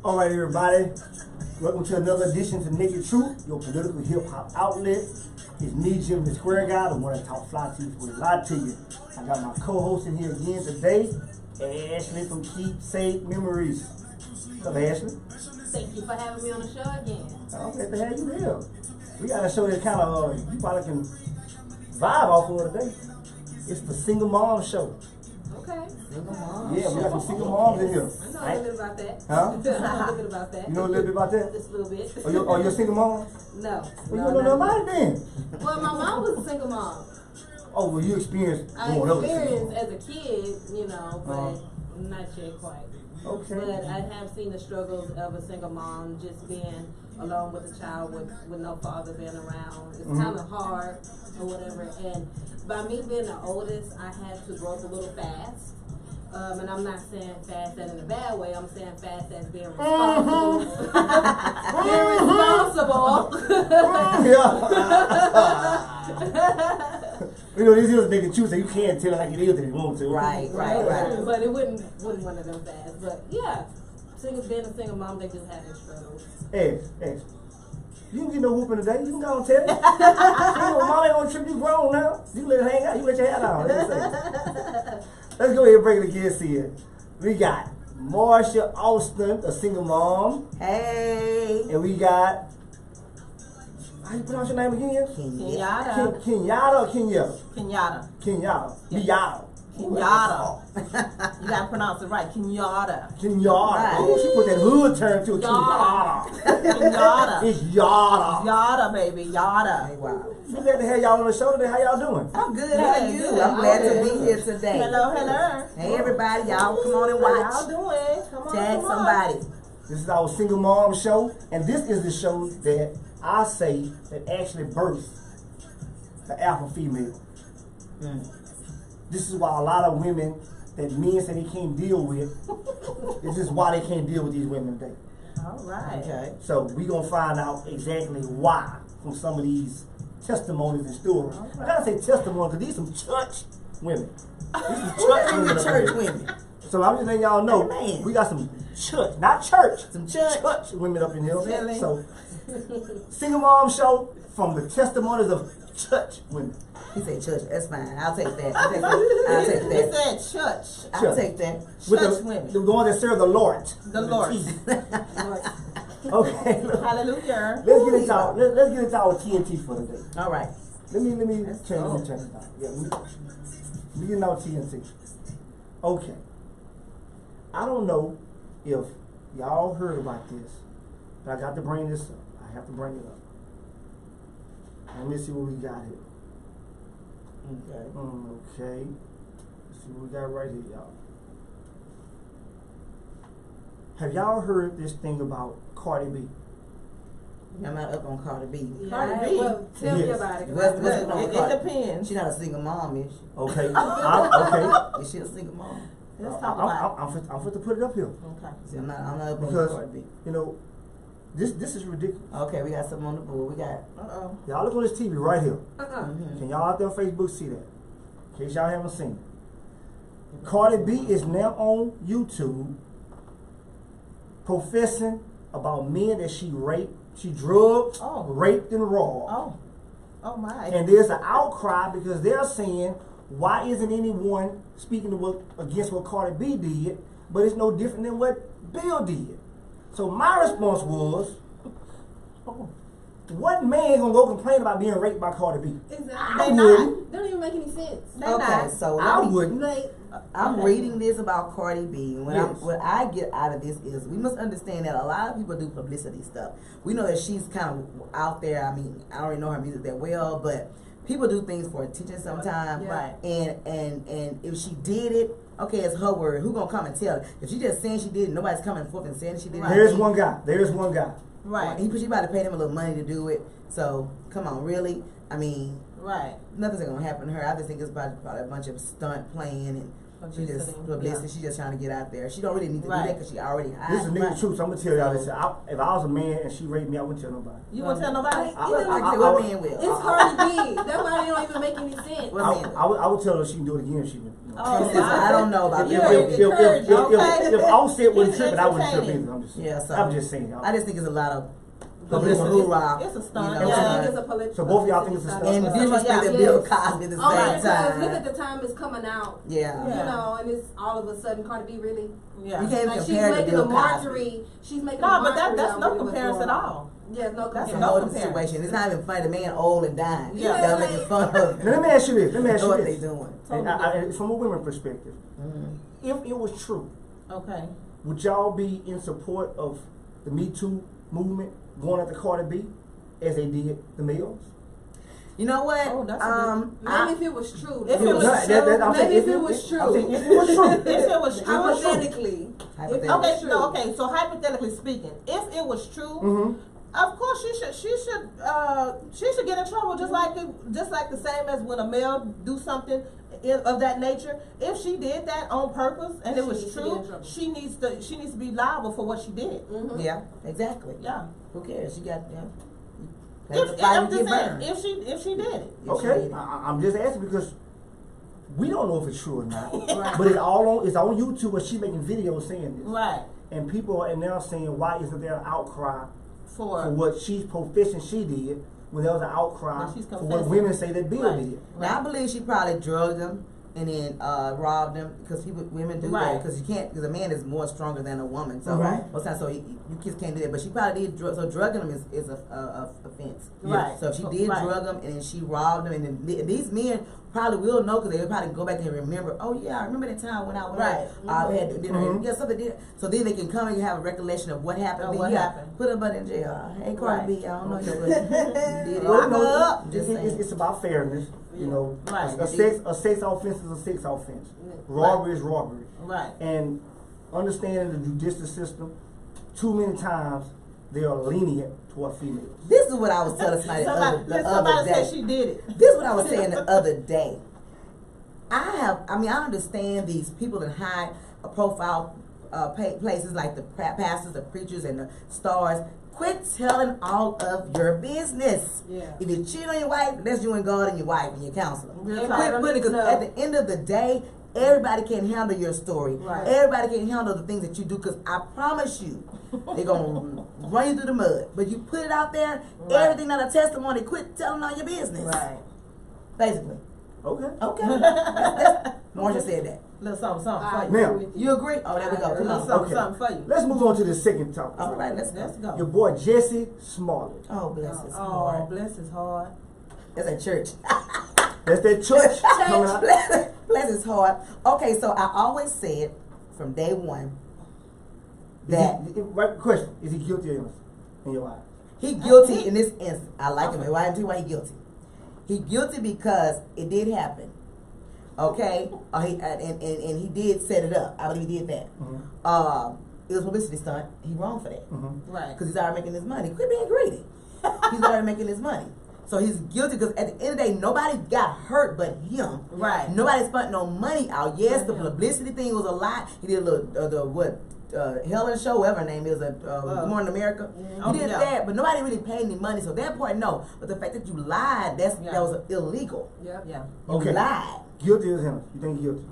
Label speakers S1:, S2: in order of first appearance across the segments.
S1: All right, everybody. Welcome to another edition to Naked Truth, your political hip-hop outlet. It's me, Jim, the Square Guy, the one that talk fly to you before they lie to you. I got my co-host in here again today, Ashley from Keepsake Memories. What's up, Ashley?
S2: Thank you for having me on the show again.
S1: I'm glad to have you here. We got a show that kind of, you probably can vibe off of today. It's the Single Mom Show.
S2: Okay.
S1: Single Mom. Yeah, we got some single moms in here.
S2: I know a little bit about that.
S1: Huh?
S2: I know a little bit about that.
S1: You know a little bit about that?
S2: Just a little bit.
S1: Oh, you're a single mom?
S2: No.
S1: Well, you don't know about it then.
S2: Well, my mom was a single mom.
S1: Oh, well, you experienced
S2: I
S1: going over
S2: experienced as a kid, you know, but not yet quite.
S1: Okay.
S2: But I have seen the struggles of a single mom, just being alone with a child with no father being around. It's kind of hard or whatever. And by me being the oldest, I had to grow up a little fast. And I'm not saying fast as in a bad way. I'm saying fast as being responsible. Being responsible.
S1: You know, these is Naked Truth, so you can't tell it like it is if you want to.
S3: Right.
S2: But it wouldn't one of them fast. But yeah, being a single mom, they just having struggles.
S1: Hey, you can get no whooping today. You can go and tell it. Single mom ain't gonna trip you grown now. You can let it hang out. You let your hat on. Let's go ahead and break it again, see it. We got Marsha Austin, a single mom.
S3: Hey.
S1: And we got, how you pronounce your name again?
S3: Kenyatta.
S1: Kenyatta or Kenya?
S3: Kenyatta.
S1: Kenyatta.
S3: Yeah. Kenyatta. You gotta pronounce it right. Kenyatta.
S1: Kenyatta.
S3: Right.
S1: Oh, she put that hood term to it. Kenyatta.
S3: Kenyatta.
S1: It's Yada.
S3: Yada, baby. Yada. Hey, wow.
S1: So glad to have y'all on the show today. How y'all doing?
S3: I'm good. How are you? I'm glad to be here today.
S2: Hello.
S3: Hey, everybody. Y'all come on and watch.
S2: How y'all doing? Come on.
S3: Tag somebody.
S1: This is our single mom show, and this is the show that I say that actually birthed the alpha female. This is why a lot of women that men say they can't deal with, this is why they can't deal with these women today.
S3: All right. Okay.
S1: So we're going to find out exactly why from some of these testimonies and stories. I gotta say testimony because these some church women. These some church women.
S3: Church women.
S1: So I'm just letting y'all know,
S3: Amen.
S1: we got some church, not church,
S3: Some church
S1: women up in here.
S3: Really?
S1: So, Single Mom Show from the testimonies of church women.
S3: He said church. That's fine. I'll take that. I'll take that.
S2: He said church.
S3: I'll take that.
S1: With
S3: Church
S1: the
S3: women.
S1: the ones that serve the Lord.
S3: The Lord.
S1: Okay.
S3: Hallelujah.
S1: Let's get into our TNT for today.
S3: All right.
S1: Let me
S3: Let's
S1: turn
S3: go.
S1: it down. Yeah, let me get our TNT. Okay. I don't know if y'all heard about this, but I got to bring this up. I have to bring it up. Let me see what we got here. Okay. Let's see what we got right here, y'all. Have y'all heard this thing about Cardi B?
S3: I'm not up on Cardi B.
S2: Yeah,
S3: Cardi B.
S2: well, tell me
S1: Yes.
S2: about it.
S3: It depends. She's not a single mom, is she?
S1: Okay. Okay.
S3: Is she a single mom?
S2: Let's talk about
S1: I'm fit to put it up here
S3: Okay. See, I'm not up on
S1: because
S3: Cardi B.
S1: you know this is ridiculous.
S3: Okay, we got something on the board. We got.
S1: Y'all look on this TV right here.
S3: Mm-hmm.
S1: Can y'all out there on Facebook see that? In case y'all haven't seen it. Cardi B is now on YouTube professing about men that she raped, she drugged, raped, and robbed.
S3: Oh my.
S1: And there's an outcry because they're saying, why isn't anyone speaking against what Cardi B did, but it's no different than what Bill did? So my response was, what man gonna go complain about being raped by Cardi B?
S2: Exactly.
S1: I wouldn't.
S2: Don't even make any sense.
S3: Okay, so
S1: I wouldn't.
S3: I'm reading this about Cardi B.
S1: Yes.
S3: What I get out of this is we must understand that a lot of people do publicity stuff. We know that she's kind of out there. I mean, I don't really know her music that well, but people do things for attention sometimes.
S2: Yeah.
S3: And if she did it, okay, it's her word. Who gonna come and tell her? If she just saying she did it, nobody's coming forth and saying she did it.
S1: There's one guy.
S3: Right. She about to pay him a little money to do it. So come on, really? I mean, nothing's gonna happen to her. I just think it's probably a bunch of stunt playing and she just publicity. She just trying to get out there. She don't really need to do that because she already high.
S1: This is nigga truth. So I'm gonna tell y'all this. If I was a man and she raped me, I wouldn't tell nobody.
S2: You wouldn't tell nobody?
S3: What man will?
S2: It's Cardi B. That's why it don't even make any sense.
S1: I would tell her she can do it again if she would.
S3: I don't know about
S1: if Offset wouldn't trip, I wouldn't trip either. I'm just saying.
S3: I just think it's a lot of
S2: it's a stunt. I think it's a political.
S1: So both of y'all think it's a stunt.
S3: And disrespecting Bill Cosby at the same time.
S2: Look at the time it's coming out.
S3: Yeah.
S2: You know, and it's all of a sudden Cardi B really.
S3: Yeah. You can't
S2: like
S3: compare
S2: she's making a Marjorie. She's making a Marjorie.
S4: No, but that's no comparison at all.
S2: Yeah, no
S3: That's
S2: comparison.
S3: a whole situation. It's not even funny. The man old and dying.
S2: Yeah.
S3: They're making fun of him.
S1: Now, let me ask you this.
S3: What they doing?
S1: And from a women's perspective, if it was true, would y'all be in support of the Me Too movement going after Cardi B as they did the males?
S3: You know what?
S2: Maybe if it was true.
S4: If it was true.
S2: Maybe if it was true.
S1: If it was true.
S4: If it was true.
S2: Hypothetically.
S4: Okay, so hypothetically speaking, if it was true, of course she should get in trouble just like the same as when a male do something of that nature. If she did that on purpose and it was true, she needs to be liable for what she did.
S3: Yeah, exactly.
S4: Yeah.
S3: Who cares? She got
S4: if she did it.
S1: Okay, I'm just asking because we don't know if it's true or not. But it's on YouTube where she making videos saying this.
S4: Right.
S1: And people are now saying, why isn't there an outcry
S4: for
S1: what she's professing she did when there was an outcry for what women say that Bill did?
S3: Now I believe she probably drugged him and then robbed him because women do that because because a man is more stronger than a woman. So you kids can't do that. But she probably did so drugging him is a offense.
S4: Right.
S3: So if she did drug him and then she robbed him and then these men probably will know because they'll probably go back and remember. Oh yeah, I remember that time when I went had dinner. Yeah, something did. So then they can come and have a recollection of what happened.
S4: What happened?
S3: Put her butt in jail. Hey Cardi B, I don't know you, but you did it.
S1: Well, it's about fairness. You know, a sex offense is a sex offense. Robbery is robbery.
S4: Right.
S1: And understanding the judicial system, too many times they are lenient toward females.
S3: This is what I was telling somebody the other day.
S4: Somebody said she did it.
S3: This is what I was saying the other day. I understand these people in high profile places like the pastors, the preachers, and the stars. Quit telling all of your business.
S2: Yeah.
S3: If you cheat on your wife, that's you and God and your wife and your counselor.
S2: Quit
S3: putting because at the end of the day, everybody can't handle your story.
S2: Right.
S3: Everybody can't handle the things that you do because I promise you, they're going to run you through the mud. But you put it out there, everything not a testimony, quit telling all your business.
S4: Right.
S3: Basically.
S1: Okay.
S3: Marsha said that.
S4: Little something for you.
S1: Now,
S3: you agree? Oh, there we go. Come on.
S4: Something for you.
S1: Let's move on to the second topic.
S3: All right, let's go.
S1: Your boy Jesse Smollett.
S3: Oh, bless his
S4: Oh,
S3: heart.
S4: bless his heart.
S3: That's a church.
S1: That's that church coming out.
S3: Bless his heart. Okay, so I always said from day one that
S1: right question: is he guilty or innocent in your eyes?
S3: he guilty in this instance. I like him. Why he guilty? He guilty because it did happen. Okay, and he did set it up. I believe he did that. It was a publicity stunt. He wrong for that.
S4: Right.
S3: Because he's already making his money. Quit being greedy. He's already making his money. So he's guilty because at the end of the day, nobody got hurt but him.
S4: Right.
S3: Nobody spent no money out. Yes, the publicity thing was a lot. He did a little, Helen show, whatever her name is, Good Morning America. He did that, but nobody really paid any money. So that part, no. But the fact that you lied, that was illegal.
S4: Yeah.
S3: You lied.
S1: Guilty or innocent? You think he's guilty?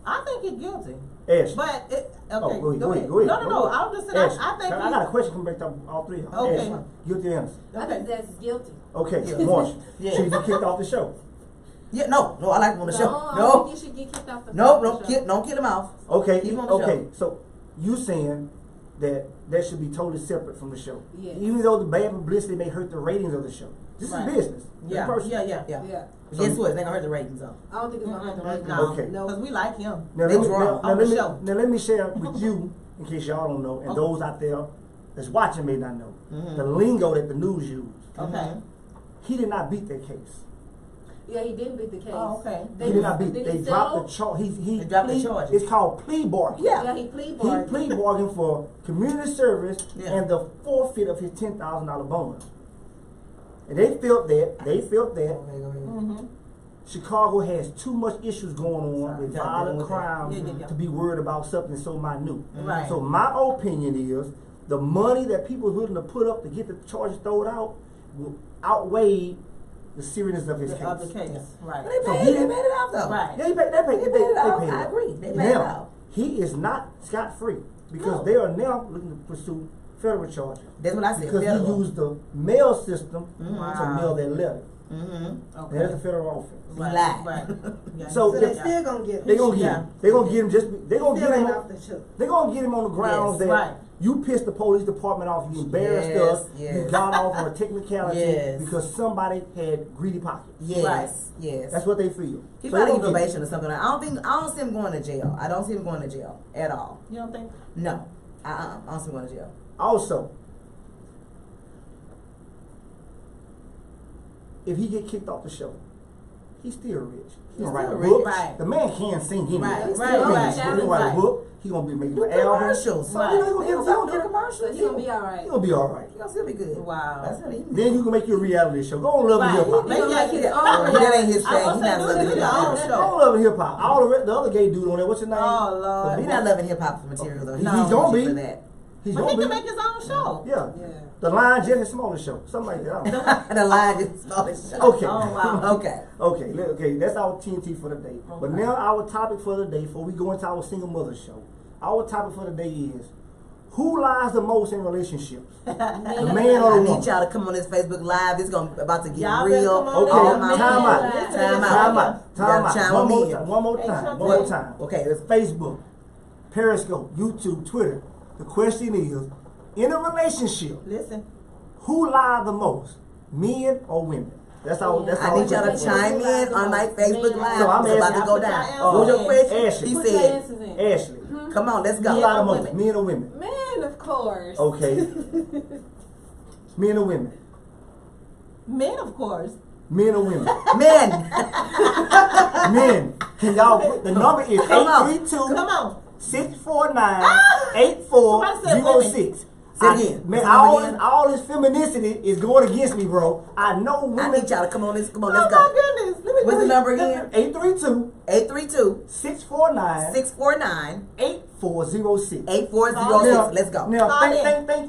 S4: I think he's guilty.
S1: Ash.
S4: But
S1: go ahead.
S4: No. I'm just saying. I think
S1: I got a question. Come back to all three.
S4: Okay.
S1: Ash, guilty or innocent?
S2: I think that's guilty.
S1: Okay, Marsha. Should he be kicked off the show?
S3: Yeah, no, I like him on the show.
S2: I
S3: No,
S2: think you should get kicked off the
S3: don't kill him off.
S1: Okay,
S3: Keep him on the show.
S1: so you saying that should be totally separate from the show?
S2: Yes.
S1: Even though the bad publicity may hurt the ratings of the show. This is business.
S4: Yeah.
S2: Yeah.
S3: Guess what? It's not gonna hurt the ratings though.
S2: I don't think it's gonna hurt the ratings.
S4: No.
S1: Okay.
S4: Because we like him.
S1: Now,
S3: They was wrong
S4: on the show.
S1: Now let me share with you, in case y'all don't know, and those out there that's watching may not know, the lingo that the news used.
S4: Okay.
S1: He did not beat that case.
S2: Yeah, he didn't beat the case.
S4: Oh, okay.
S1: He did not beat. They dropped the charge. He dropped the charge. It's called plea bargain.
S2: Yeah, he plea bargained.
S1: He plea bargained for community service and the forfeit of his $10,000 bonus. And they felt that.
S4: Mm-hmm.
S1: Chicago has too much issues going on with violent crime to be worried about something so minute.
S4: Right.
S1: So my opinion is the money that people are willing to put up to get the charges thrown out will outweigh the seriousness of his case.
S4: Of the case. Right.
S3: They paid it out though.
S4: Right.
S1: Yeah, they paid it out.
S3: I agree. They paid it
S1: Now,
S3: out.
S1: he is not scot-free because they are now looking to pursue federal charges.
S3: That's what I said.
S1: Because
S3: federal.
S1: he used the mail system to mail that letter.
S3: Mm-hmm.
S1: That's a federal offense.
S3: Right. Lie.
S4: Right. Yeah.
S1: So
S5: they still gonna get him.
S1: They gonna get him. They gonna get him they gonna get him
S5: off the show.
S1: They gonna get him on the grounds that you pissed the police department off, you embarrassed us, you got off on a technicality because somebody had greedy pockets.
S3: Yes. That's
S1: what they feel.
S3: He probably on probation or something. I don't see him going to jail. I don't see him going to jail at all.
S4: You don't think?
S3: No. I don't see him going to jail.
S1: Also, if he get kicked off the show, he's still rich. He's gonna write a book. The man can sing anyway.
S3: Right.
S1: He's gonna write a book. He's gonna make an album.
S3: Commercials.
S1: So he's gonna get
S3: commercials.
S2: He's gonna be all right.
S1: He's gonna be all right.
S3: He's gonna still be good.
S4: Wow.
S3: That's what he
S1: Then you can make your reality show. Go on Love and Hip Hop.
S2: He's gonna make his own.
S3: That ain't his thing. He's not
S4: do
S3: loving hip
S4: your own
S3: hop.
S4: show.
S1: Go on Love and Hip Hop. All the other gay dude on there. What's his name?
S4: Oh Lord.
S3: He's not loving hip hop material though.
S1: He's gonna be.
S3: For that.
S1: He's
S4: But
S1: gonna
S4: he
S1: be.
S4: can make his own show.
S1: Yeah. The Lion Jet is smaller show. Something like that. I don't know.
S3: The line is smallest show.
S1: Okay.
S4: Oh wow.
S3: Okay.
S1: Okay, that's our TNT for the day. But now our topic for the day, before we go into our single mother show, our topic for the day is, who lies the most in relationships? The man or the
S3: I
S1: woman?
S3: need y'all to come on this Facebook Live. It's about to get
S4: Y'all
S3: real.
S4: better come on
S1: Okay,
S3: All my
S1: time
S3: men.
S1: out.
S3: Time out.
S1: One more
S3: in.
S1: time. One more time.
S3: Okay.
S1: It's Facebook, Periscope, YouTube, Twitter. The question is, in a relationship,
S4: Listen.
S1: who lie the most? Men or women? That's all. That's all.
S3: I need y'all to chime in on my Facebook Live.
S1: So I'm
S3: it's about
S1: asking-
S3: to go down.
S1: Oh,
S3: What's your question?
S1: Ashley.
S3: He
S2: Put your
S3: said,
S2: answers in.
S1: Ashley,
S3: come on, let's
S1: who
S3: go.
S1: lie the most? Men or women?
S2: Man, of course.
S1: Okay. Men or women?
S4: Men, of course.
S1: Men or women?
S3: Men.
S1: Men. Can y'all put the number is
S3: Come on.
S1: 832-649-8406.
S3: Say it again.
S1: Man,
S3: Say it again.
S1: all this femininity is going against me, bro. I know women.
S3: I need y'all to come on, let's
S4: Oh
S3: go.
S4: my goodness. Let me
S3: What's the number again?
S1: 832-649-8406.
S3: 832-649-8406. Let's go.
S1: Now,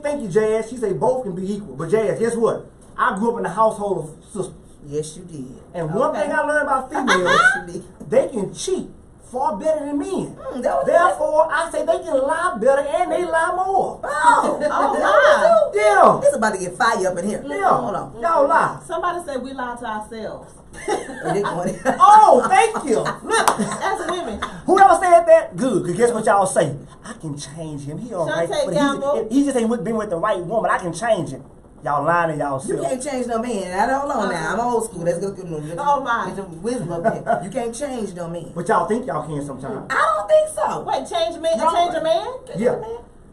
S1: thank you, Jazz. She say both can be equal. But Jazz, guess what? I grew up in a household of sisters.
S3: Yes, you did.
S1: And one thing I learned about females, they can cheat far better than men. Therefore, I say they can lie better and they lie more.
S3: Oh,
S4: wow.
S1: Yeah.
S3: It's about to get fire up in here.
S1: Yeah.
S3: Hold on.
S1: Y'all lie.
S4: Somebody said we lie to ourselves.
S1: Oh, thank you. Look.
S4: As women.
S1: Whoever said that, good. Because guess what y'all say? I can change him. He all right.
S4: Shantae
S1: But
S4: Gamble.
S1: he just ain't been with the right woman. I can change him. Y'all lying to y'all
S3: You can't change no man. I don't know now. I'm old school. Let's go get
S4: Oh, my.
S3: Get some wisdom up here. You can't change no man.
S1: But y'all think y'all can sometimes.
S3: I don't think so.
S4: Wait, change a man? Change a man?
S1: Yeah.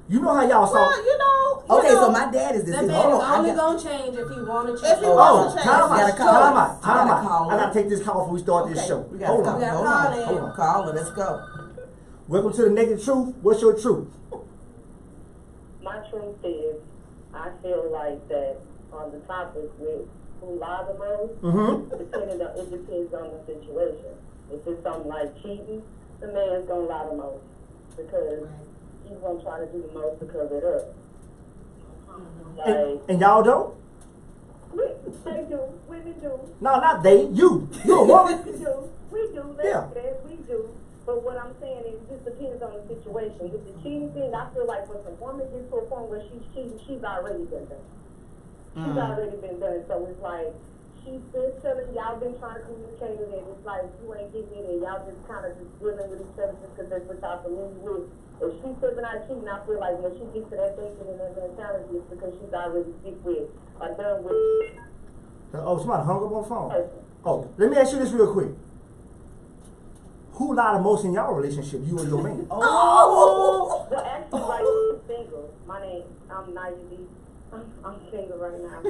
S1: You know how y'all saw.
S4: Well, you know.
S3: Okay, so my dad is this.
S2: That man is only gonna change if he wanna change.
S4: If he wants to change.
S1: Time
S3: gotta
S1: out.
S3: call.
S1: Time out.
S3: I gotta
S1: Time
S3: call
S1: out. I gotta take this call before we start this show.
S3: We gotta
S1: Hold
S3: call.
S1: on.
S2: gotta
S3: Hold
S2: call
S3: on.
S2: in.
S3: Hold on. Call her. Let's go.
S1: Welcome to the Naked Truth. What's your truth?
S6: My truth is, I feel like that on the topic with who lie the most, it depends on the situation. If it's something like cheating, the man's gonna lie the most because he's gonna try to do the most to cover it up. Like,
S1: And y'all don't?
S6: they do, women do.
S1: No, not they. You. You a woman.
S6: We do,
S1: Yeah.
S6: we do. But what I'm saying is, it just depends on the situation. With the cheating thing, I feel like when a woman gets to a point where she's cheating, she's already been done. She's already been done. So it's like, she's been telling y'all been trying to communicate it, and it's like, you ain't getting it, and y'all just kind of just dealing with each other just because that's what y'all familiar with. If she's stepping out cheating, I feel like when she gets to that thinking and that mentality, it's because she's already sick with, or done with.
S1: Oh, somebody hung up on the phone. Oh, let me ask you this real quick. Who lie the most in y'all relationship, you and your man?
S6: Well, actually, right now, I'm single. I'm Naya B. I'm single right now.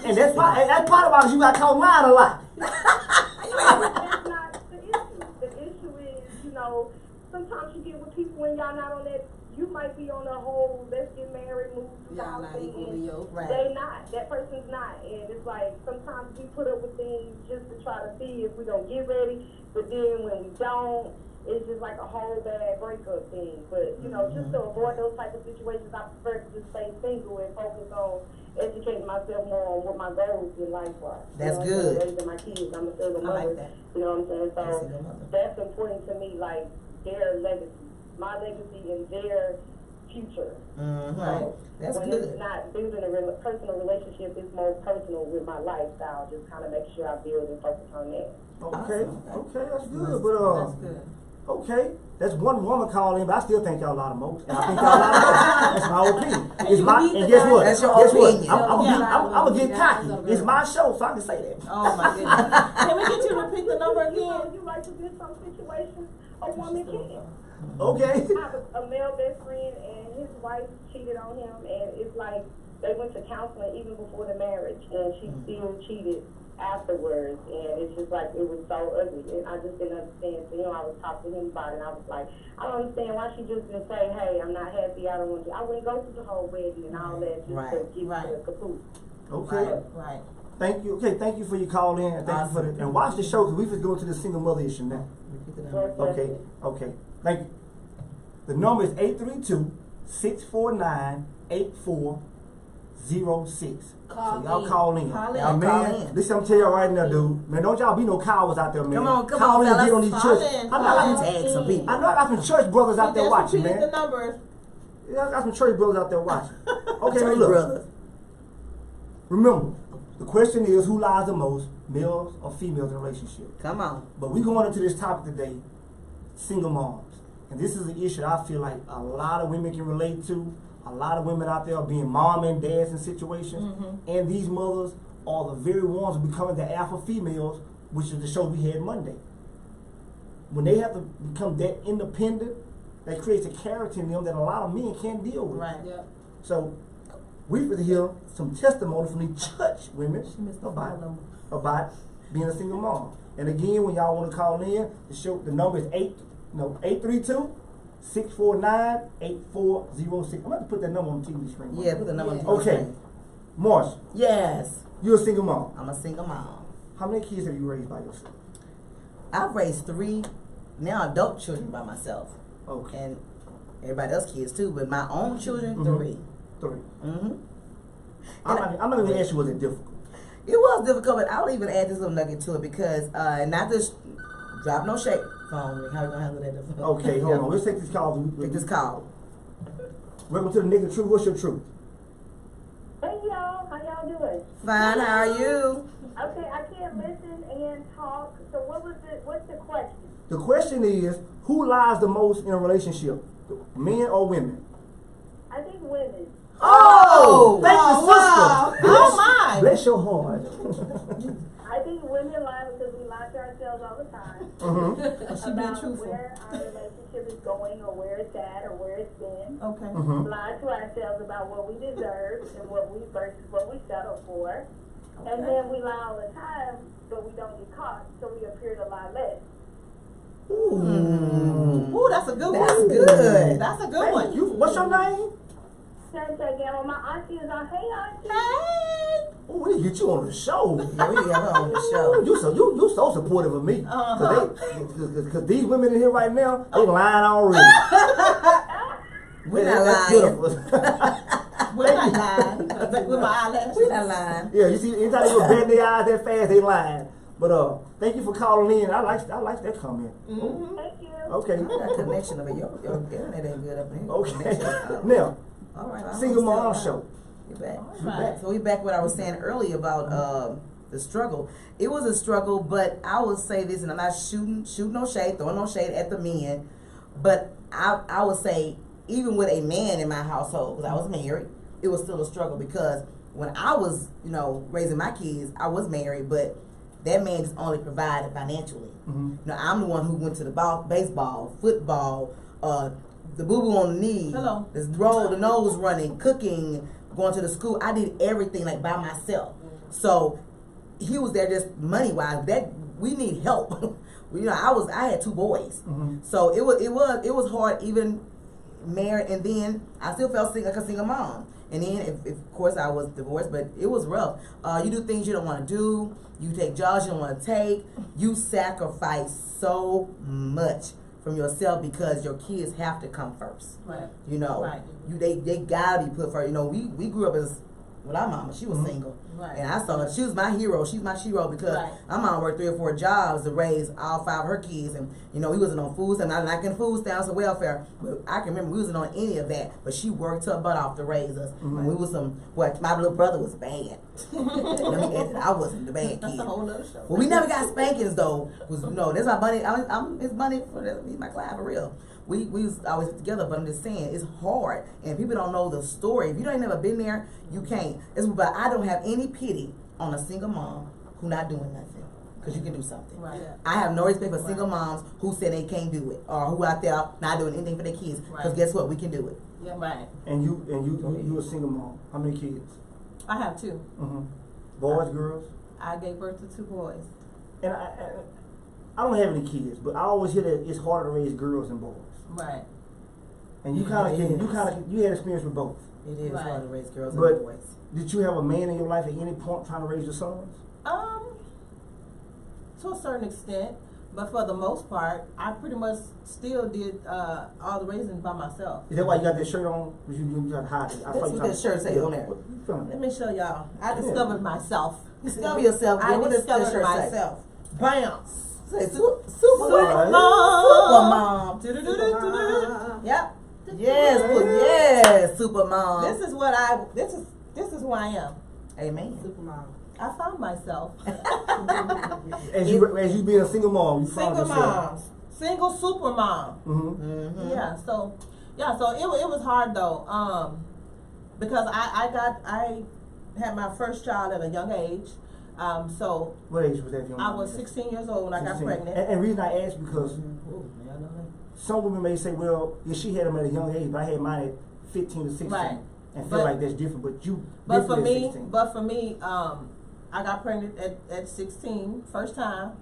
S1: And that's part about it. You got caught lying a lot.
S6: That's not the issue. The issue is, sometimes you get with people when y'all not on that. You might be on the whole let's get married, move to
S2: Y'all not
S6: thing,
S2: equally
S6: and
S2: yoked.
S3: Right.
S6: they not. That person's not. And it's like sometimes we put up with things just to try to see if we don't get ready. But then when we don't, it's just like a whole bad breakup thing. But just to avoid those type of situations, I prefer to just stay single and focus on educating myself more on what my goals in life are.
S3: That's good.
S6: Raising my kids. I'm a single mother.
S3: like that.
S6: You know what I'm saying? So
S3: Single mother.
S6: that's important to me, like their legacy, my legacy, and their future.
S3: Mm-hmm.
S6: So
S3: That's
S6: when
S3: good.
S6: it's not building a personal relationship, it's more personal with my lifestyle. Just kind of make sure I build and focus on that.
S1: Okay, that's good. But
S2: That's good.
S1: okay, that's one woman calling, but I still think y'all a lot of most. And I think y'all a lot of most. That's my opinion. It's my, and guess what?
S3: That's your
S1: Guess what?
S3: opinion.
S1: I'm gonna get cocky. It's my show, so I can say that.
S4: Oh my goodness. Can we get you to repeat the number again?
S6: You like to get some situations a woman can.
S1: Okay.
S6: I have a male best friend, and his wife cheated on him, and it's like they went to counseling even before the marriage, and she still cheated afterwards, and it's just like it was so ugly, and I just didn't understand. So I was talking to him about it, and I was like, I don't understand why she just didn't say, hey, I'm not happy, I don't want you. I wouldn't go through the whole wedding and all that just to get to the caboose.
S1: Okay.
S4: Right.
S1: Thank you. Okay, thank you for your call in, and thank you for the, and watch the show because we just go to the single mother issue now. Okay. Thank you. The number is 832-649-8406. So y'all call in. Now, man, listen, I'm telling y'all right now, dude. Man, don't y'all be no cowards out there, man.
S3: Come on,
S1: call in and get on these church.
S3: Tag some people.
S1: I know I got some church brothers out there watching, man.
S4: The numbers.
S1: Yeah, I got some church brothers out there watching. Okay,
S3: Church
S1: look.
S3: brothers.
S1: Remember, the question is who lies the most, males or females in a relationship?
S3: Come on.
S1: But we're going into this topic today, single moms. And this is an issue I feel like a lot of women can relate to. A lot of women out there are being mom and dads in situations. And these mothers are the very ones who are becoming the alpha females, which is the show we had Monday. When they have to become that independent, that creates a character in them that a lot of men can't deal with.
S4: Right.
S2: Yep.
S1: So we will hear some testimony from these church women about being a single mom. And again, when y'all want to call in, the number is 832-649-8406. I'm going to put that number on the TV screen.
S3: Yeah, put the number on the TV
S1: Okay.
S3: screen.
S1: Marsha,
S3: Yes.
S1: you're a single mom.
S3: I'm a single mom.
S1: How many kids have you raised by yourself?
S3: I've raised 3 now adult children by myself.
S1: Okay.
S3: And everybody else kids too, but my own children, 3.
S1: 3.
S3: Mm-hmm.
S1: I'm not even going to ask you, was it difficult?
S3: It was difficult, but I'll even add this little nugget to it because not just drop no shake phone. How you gonna handle that?
S1: Okay, hold on. Let's take this call.
S3: Take this call.
S1: Welcome to the Nigga Truth. What's your truth?
S6: Hey y'all, how y'all doing?
S3: Fine, how are you?
S6: Okay, I can't listen and talk. So what's the question?
S1: The question is, who lies the most in a relationship? Men or women?
S6: I think women.
S1: Oh! Thank you,
S4: wow.
S1: sister.
S4: Oh my!
S1: Bless your heart.
S6: I think women lie because we lie to ourselves all the time.
S4: She being
S6: About
S4: truthful.
S6: where our relationship is going or where it's at or where it's been.
S4: Okay.
S6: Lie to ourselves about what we deserve and what we versus what we settle for. And then we lie all the time, but we don't get caught, so we appear to lie less.
S4: Ooh, that's a good one.
S3: That's good.
S4: That's a good one.
S1: What's your name?
S6: Well, my auntie is on. Hey, auntie.
S4: Hey.
S1: Oh, we need to get you on the show.
S3: Yeah, we need to have her on the show.
S1: You so supportive of me. Because these women in here right now, they lying already.
S3: We're not
S1: That's
S3: lying.
S1: beautiful.
S4: We're not lying. With my eyelashes.
S3: We're not lying.
S1: Yeah, you see, anytime they go bend their eyes that fast, they lying. But thank you for calling in. I like that comment.
S6: Thank you.
S1: Okay.
S3: I got a connection over your internet ain't good up in here.
S1: Okay.
S3: Connection.
S1: Now,
S3: All right.
S1: single mom show.
S3: We're back.
S4: Right.
S3: So we back what I was saying earlier about the struggle. It was a struggle, but I will say this, and I'm not shooting no shade, throwing no shade at the men, but I would say even with a man in my household, because I was married, it was still a struggle because when I was, raising my kids, I was married, but that man just only provided financially. I'm the one who went to the baseball, football, the boo-boo on the knee,
S4: Hello.
S3: the nose running, cooking, going to the school. I did everything like by myself. So he was there just money wise. That we need help. I had 2 boys, so it was hard even married, and then I still felt like a single mom. And then, if of course, I was divorced, but it was rough. You do things you don't want to do. You take jobs you don't want to take. You sacrifice so much from yourself because your kids have to come first.
S4: Right.
S3: Right. They gotta be put first. We grew up as our mama. She was single.
S4: Right.
S3: And I saw her. She was my hero. She's my hero because my mom worked 3 or 4 jobs to raise all 5 of her kids. And, we wasn't on food stamps. I'm not getting food stamps or welfare. But I can remember we wasn't on any of that. But she worked her butt off to raise us. And we was my little brother was bad. I wasn't the bad kid.
S4: That's a whole other show.
S3: Well, we never got spankings though. That's my money. I'm his money for my client for real. We was always together, but I'm just saying it's hard, and people don't know the story. If you ain't never been there, you can't. But I don't have any pity on a single mom who not doing nothing, because you can do something.
S4: Right.
S3: I have no respect for single moms who say they can't do it, or who out there not doing anything for their kids. Because guess what, we can do it.
S4: Yeah, right.
S1: And you a single mom. How many kids?
S4: I have 2.
S1: Boys, girls?
S4: I gave birth to 2 boys.
S1: And I don't have any kids, but I always hear that it's harder to raise girls than boys.
S4: Right.
S1: And you had experience with both.
S3: It is hard to raise girls and
S1: But
S3: boys.
S1: did you have a man in your life at any point trying to raise your sons?
S4: To a certain extent, but for the most part, I pretty much still did all the raising by myself.
S1: Is that why you got that shirt on? You got to hide it.
S3: That's what that shirt say on there.
S4: Let me show y'all. I discovered myself.
S3: Discover yourself.
S4: I
S3: What does that
S4: discovered
S3: shirt
S4: myself.
S3: say?
S4: Bam.
S3: Say super mom.
S4: Yep.
S3: Yes, super mom.
S4: This is who I am.
S3: Amen.
S2: Super mom.
S4: I found myself.
S1: As you being a single mom, you found
S4: Single
S1: yourself.
S4: mom. Single super mom. Yeah, so it was hard though. Because I had my first child at a young age. So
S1: what age was that?
S4: I was 16 years old when I got pregnant.
S1: And the reason I asked because some women may say, well, if she had them at a young age, but I had mine at 15 to 16, and feel like that's different. But for me, I got pregnant at 16, first time,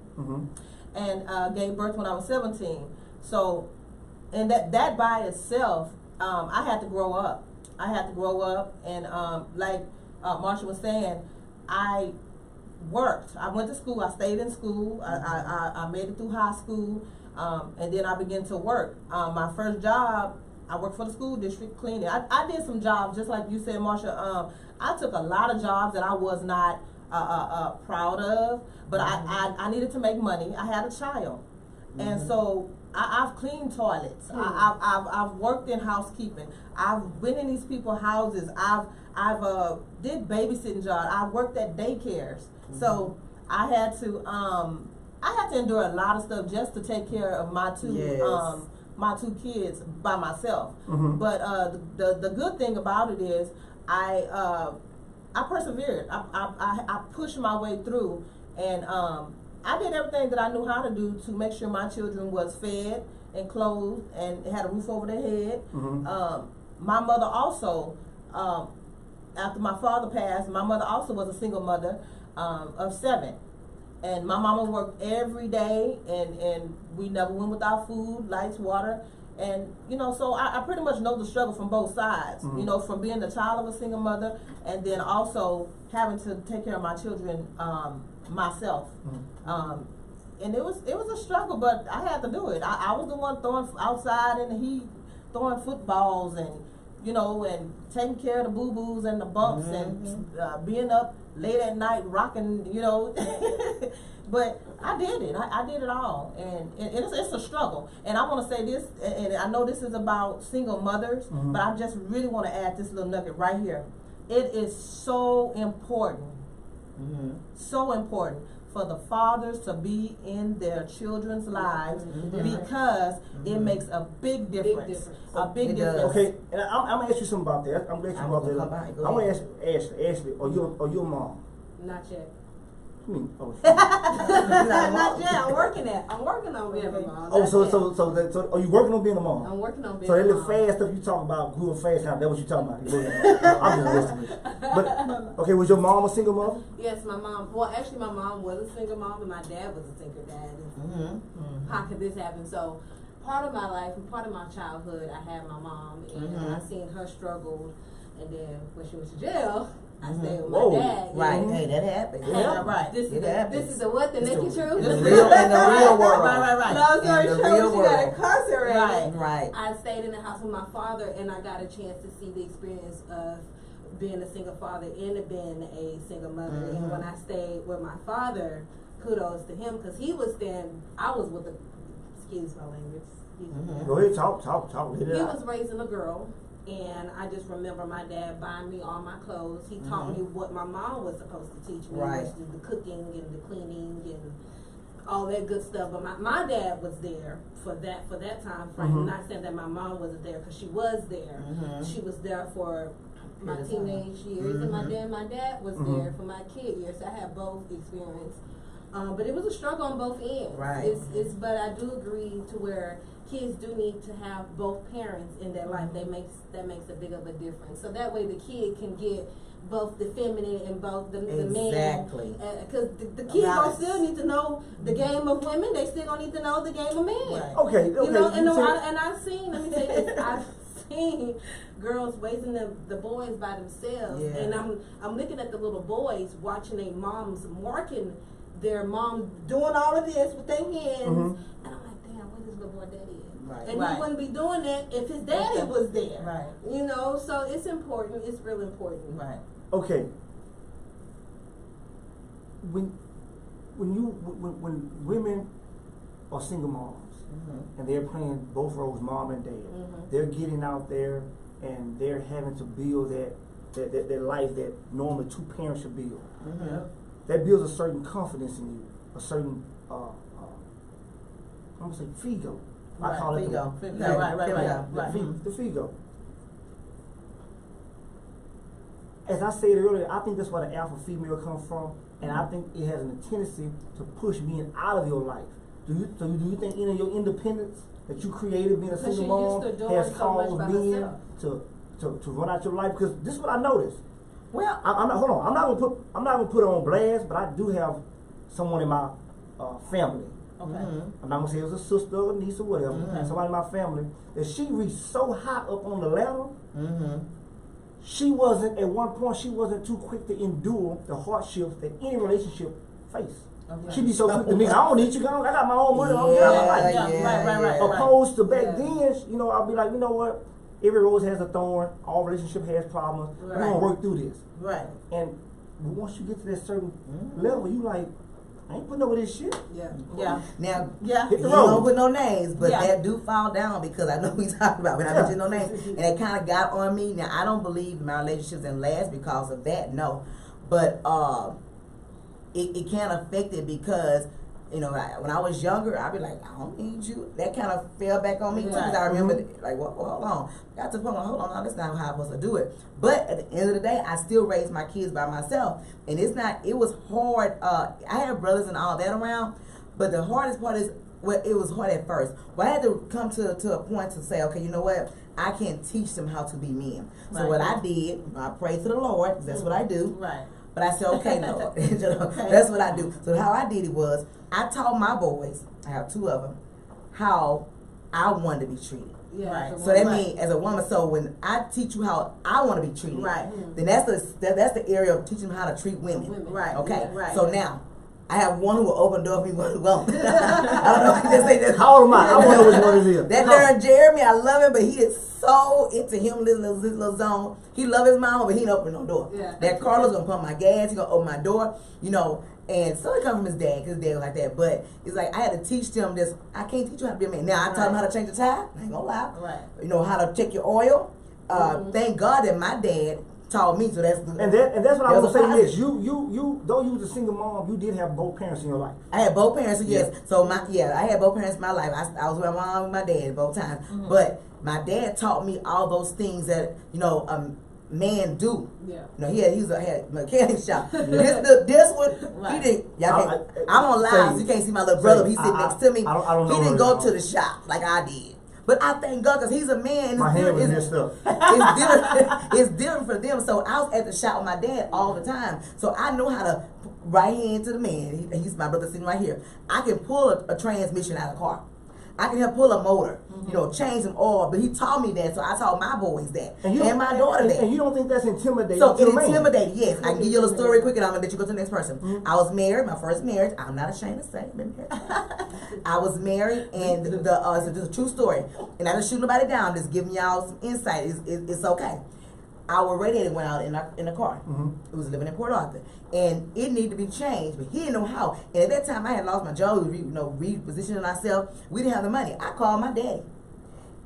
S1: and gave birth when I was 17. So, and that by itself, I had to grow up. And like Marsha was saying, I worked. I went to school. I stayed in school. I made it through high school, and then I began to work. My first job, I worked for the school district cleaning. I did some jobs, just like you said, Marsha. I took a lot of jobs that I was not proud of, but I needed to make money. I had a child, and so I've cleaned toilets. I've worked in housekeeping. I've been in these people's houses. I've did babysitting jobs. I worked at daycares. So I had to endure a lot of stuff just to take care of my 2 kids by myself. But the good thing about it is I persevered. I pushed my way through, and I did everything that I knew how to do to make sure my children was fed and clothed and had a roof over their head. My mother also, after my father passed, my mother also was a single mother of 7. And my mama worked every day, and we never went without food, lights, water. And, so I pretty much know the struggle from both sides, from being the child of a single mother and then also having to take care of my children myself. And it was a struggle, but I had to do it. I was the one throwing outside in the heat, throwing footballs and, and taking care of the boo-boos and the bumps and being up late at night rocking, But I did it. I did it all. And it's a struggle. And I want to say this, and I know this is about single mothers, but I just really want to add this little nugget right here. It is so important, for the fathers to be in their children's lives because it makes a big difference. A big difference. Okay, and I'm going to ask you something about that. I'm glad you brought that up. I'm going to ask Ashley, are you a mom?
S2: Not yet. Not yet. I'm working on being a mom.
S1: Oh, so are you working on being a mom?
S2: I'm working on being
S1: so
S2: a
S1: that
S2: mom.
S1: little fast stuff you talking about, grew up fast, that's what you talking about. I'm just listening. But, okay, was your mom a single mother?
S2: Yes, my mom. Well, actually, my mom was a single mom, and my dad was a single dad. How could this happen? So, part of my life and part of my childhood, I had my mom, and I seen her struggle. And then when she went to jail, I stayed with my dad.
S3: Right, hey, that happens.
S4: Yeah, right.
S2: This is the what? The naked truth?
S3: In the real world.
S4: Right.
S2: No, sorry,
S3: In the
S2: true.
S3: real
S2: She
S3: world.
S2: got incarcerated.
S3: Right.
S2: I stayed in the house with my father, and I got a chance to see the experience of being a single father and being a single mother. And when I stayed with my father, kudos to him, because he was then, I was with a, excuse my language.
S1: Go ahead, talk.
S2: He was raising a girl. And I just remember my dad buying me all my clothes. He taught me what my mom was supposed to teach me, which is the cooking and the cleaning and all that good stuff. But my dad was there for that time frame. Not saying that my mom wasn't there, because she was there. She was there for my teenage years, and my dad was there for my kid years. So I had both experience. But it was a struggle on both ends.
S3: Right.
S2: But I do agree to where kids do need to have both parents in their life. That makes a big of a difference. So that way the kid can get both the feminine and both the man.
S3: Exactly.
S2: Because the kids don't still need to know the game of women. They still don't need to know the game of men.
S3: Right.
S1: Okay.
S2: You know, and I've seen. Let me say this. I've seen girls raising the boys by themselves, and I'm looking at the little boys watching their moms marking their mom doing all of this with their hands, and I'm like, damn, where this little boy daddy is?
S3: Right.
S2: And he wouldn't be doing that if his daddy was there.
S4: Right.
S2: You know, so it's important. It's real important.
S4: Right.
S1: Okay. When women are single moms and they're playing both roles, mom and dad, they're getting out there and they're having to build that life that normally two parents should build. That builds a certain confidence in you, a certain I'm gonna say figo. I call it
S3: Figo.
S1: the figo. As I said earlier, I think that's where the alpha female comes from, and I think it has a tendency to push men out of your life. Do you think any of your independence that you created being a single mom has caused men to run out your life? Because this is what I noticed.
S3: Well,
S1: I'm not. Hold on. I'm not gonna put it on blast, but I do have someone in my family.
S4: Okay.
S1: I'm not gonna say it was a sister or a niece or whatever. Somebody in my family that she reached so high up on the ladder. She wasn't at one point. She wasn't too quick to endure the hardships that any relationship face. She be so quick to me. I don't need you, girl. I got my own money. Right. Opposed to back then, you know, I'll be like, you know what? Every rose has a thorn. All relationship has problems. We're gonna work through this.
S4: Right.
S1: And once you get to that certain level, you like, I ain't putting over this shit.
S3: Now,
S1: Hit the
S3: you
S1: road.
S3: don't put no names, but that do fall down because I know we talking about when I mention no names, and it kind of got on me. Now I don't believe my relationships didn't last because of that, no, but it can affect it because you know when I was younger, I'd be like, I don't need you. That kind of fell back on me too because I remember like, well, hold on, got to the point, hold on, that's not how I'm supposed to do it. But at the end of the day, I still raised my kids by myself, and it was hard. I had brothers and all that around, but the hardest part is, well, it was hard at first. But I had to come to a point to say, okay, you know what? I can't teach them how to be men. So what I did, I prayed to the Lord. That's what I do.
S4: Right.
S3: But I said, okay, Lord. That's what I do. So how I did it was, I taught my boys, I have two of them, how I wanted to be treated.
S4: Right.
S3: So that means as a woman, so when I teach you how I want to be treated, then that's the area of teaching them how to treat women.
S4: Right.
S3: Okay.
S4: Right.
S3: So now I have one who will open the door for me, one who won't. I don't know if you just say that.
S1: How old am I? I want to know which one it is.
S3: That darn Jeremy, I love him, but he is so into him, this little zone. He love his mama, but he ain't open no door. That Carlos gonna pump my gas, he gonna open my door, you know. And so it comes from his dad, because his dad was like that. But it's like I had to teach them this. I can't teach you how to be a man. Now I taught him how to change the tire. I ain't gonna lie.
S4: Right.
S3: You know how to check your oil. Thank God that my dad taught me. So that's
S1: and that's what I want to say. This you though you was a single mom, you did have both parents in your life.
S3: I had both parents. Yes. So I had both parents in my life. I was with my mom and my dad both times. But my dad taught me all those things that man do.
S2: Yeah.
S3: You know, he had a mechanic shop. This one, he didn't. I'm on live, so you can't see my little brother. He's sitting next to me.
S1: I don't know
S3: he didn't go to the shop like I did. But I thank God because he's a man.
S1: My hand was messed up.
S3: It's different for them. So I was at the shop with my dad all the time. So I know how to right hand to the man. He's my brother sitting right here. I can pull a transmission out of the car. I can help pull a motor, change some oil. But he taught me that, so I taught my boys that, and my daughter that.
S1: And you don't think that's intimidating?
S3: So it's intimidating, yes. I can give you a little story quick, and I'm gonna let you go to the next person. I was married, my first marriage. I'm not ashamed to say, I was married, and it's a true story. And I didn't shoot nobody down. Just giving y'all some insight. It's okay. Our radiator went out in the car. It was living in Port Arthur, and it needed to be changed, but he didn't know how. And at that time, I had lost my job. We repositioning ourselves. We didn't have the money. I called my daddy.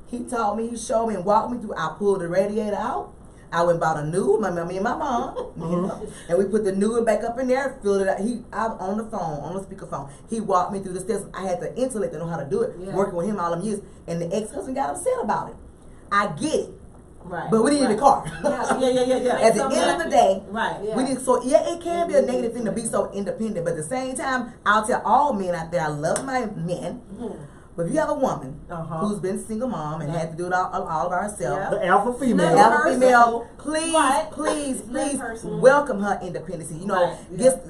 S3: He taught me, he showed me, and walked me through. I pulled the radiator out. I went and bought a new one, me and my mom, and we put the new one back up in there, filled it out. I'm on the phone, on the speakerphone. He walked me through the steps. I had the intellect to know how to do it. Working with him all them years, and the ex-husband got upset about it. I get it.
S4: Right.
S3: But we needed a car.
S4: Yeah.
S3: At the end of the day,
S4: we
S3: need. So it can be a negative thing to be so independent, but at the same time, I'll tell all men out there, I love my men. But if you have a woman who's been single mom and had to do it all by herself,
S1: the alpha female,
S3: please welcome her independence. You know,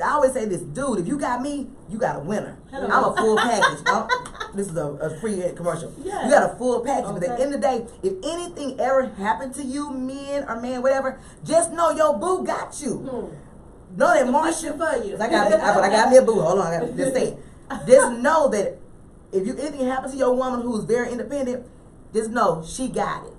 S3: I always say this, dude, if you got me, you got a winner. I'm a full package. This is a free commercial. You got a full package. But at the end of the day, if anything ever happened to you, men or man, whatever, just know your boo got you. Know that Marsha, I got me a boo. Hold on, I got to just say it. Just know that if anything happens to your woman who's very independent, just know she got it.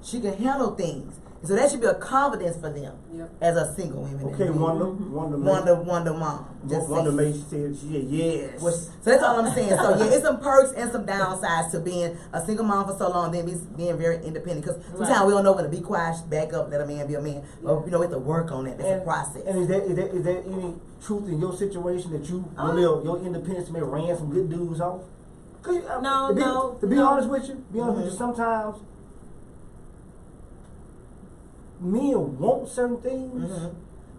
S3: She can handle things. So that should be a confidence for them as a single woman.
S1: Okay, Wonder
S3: mom.
S1: Wonder May said yes.
S3: So that's all I'm saying. So it's some perks and some downsides to being a single mom for so long, then being very independent. Because sometimes we don't know when to be quiet, back up, let a man be a man. But we have to work on that. That's a process.
S1: And is there any truth in your situation that your independence may ran some good dudes off? To be honest with you, sometimes men want certain things,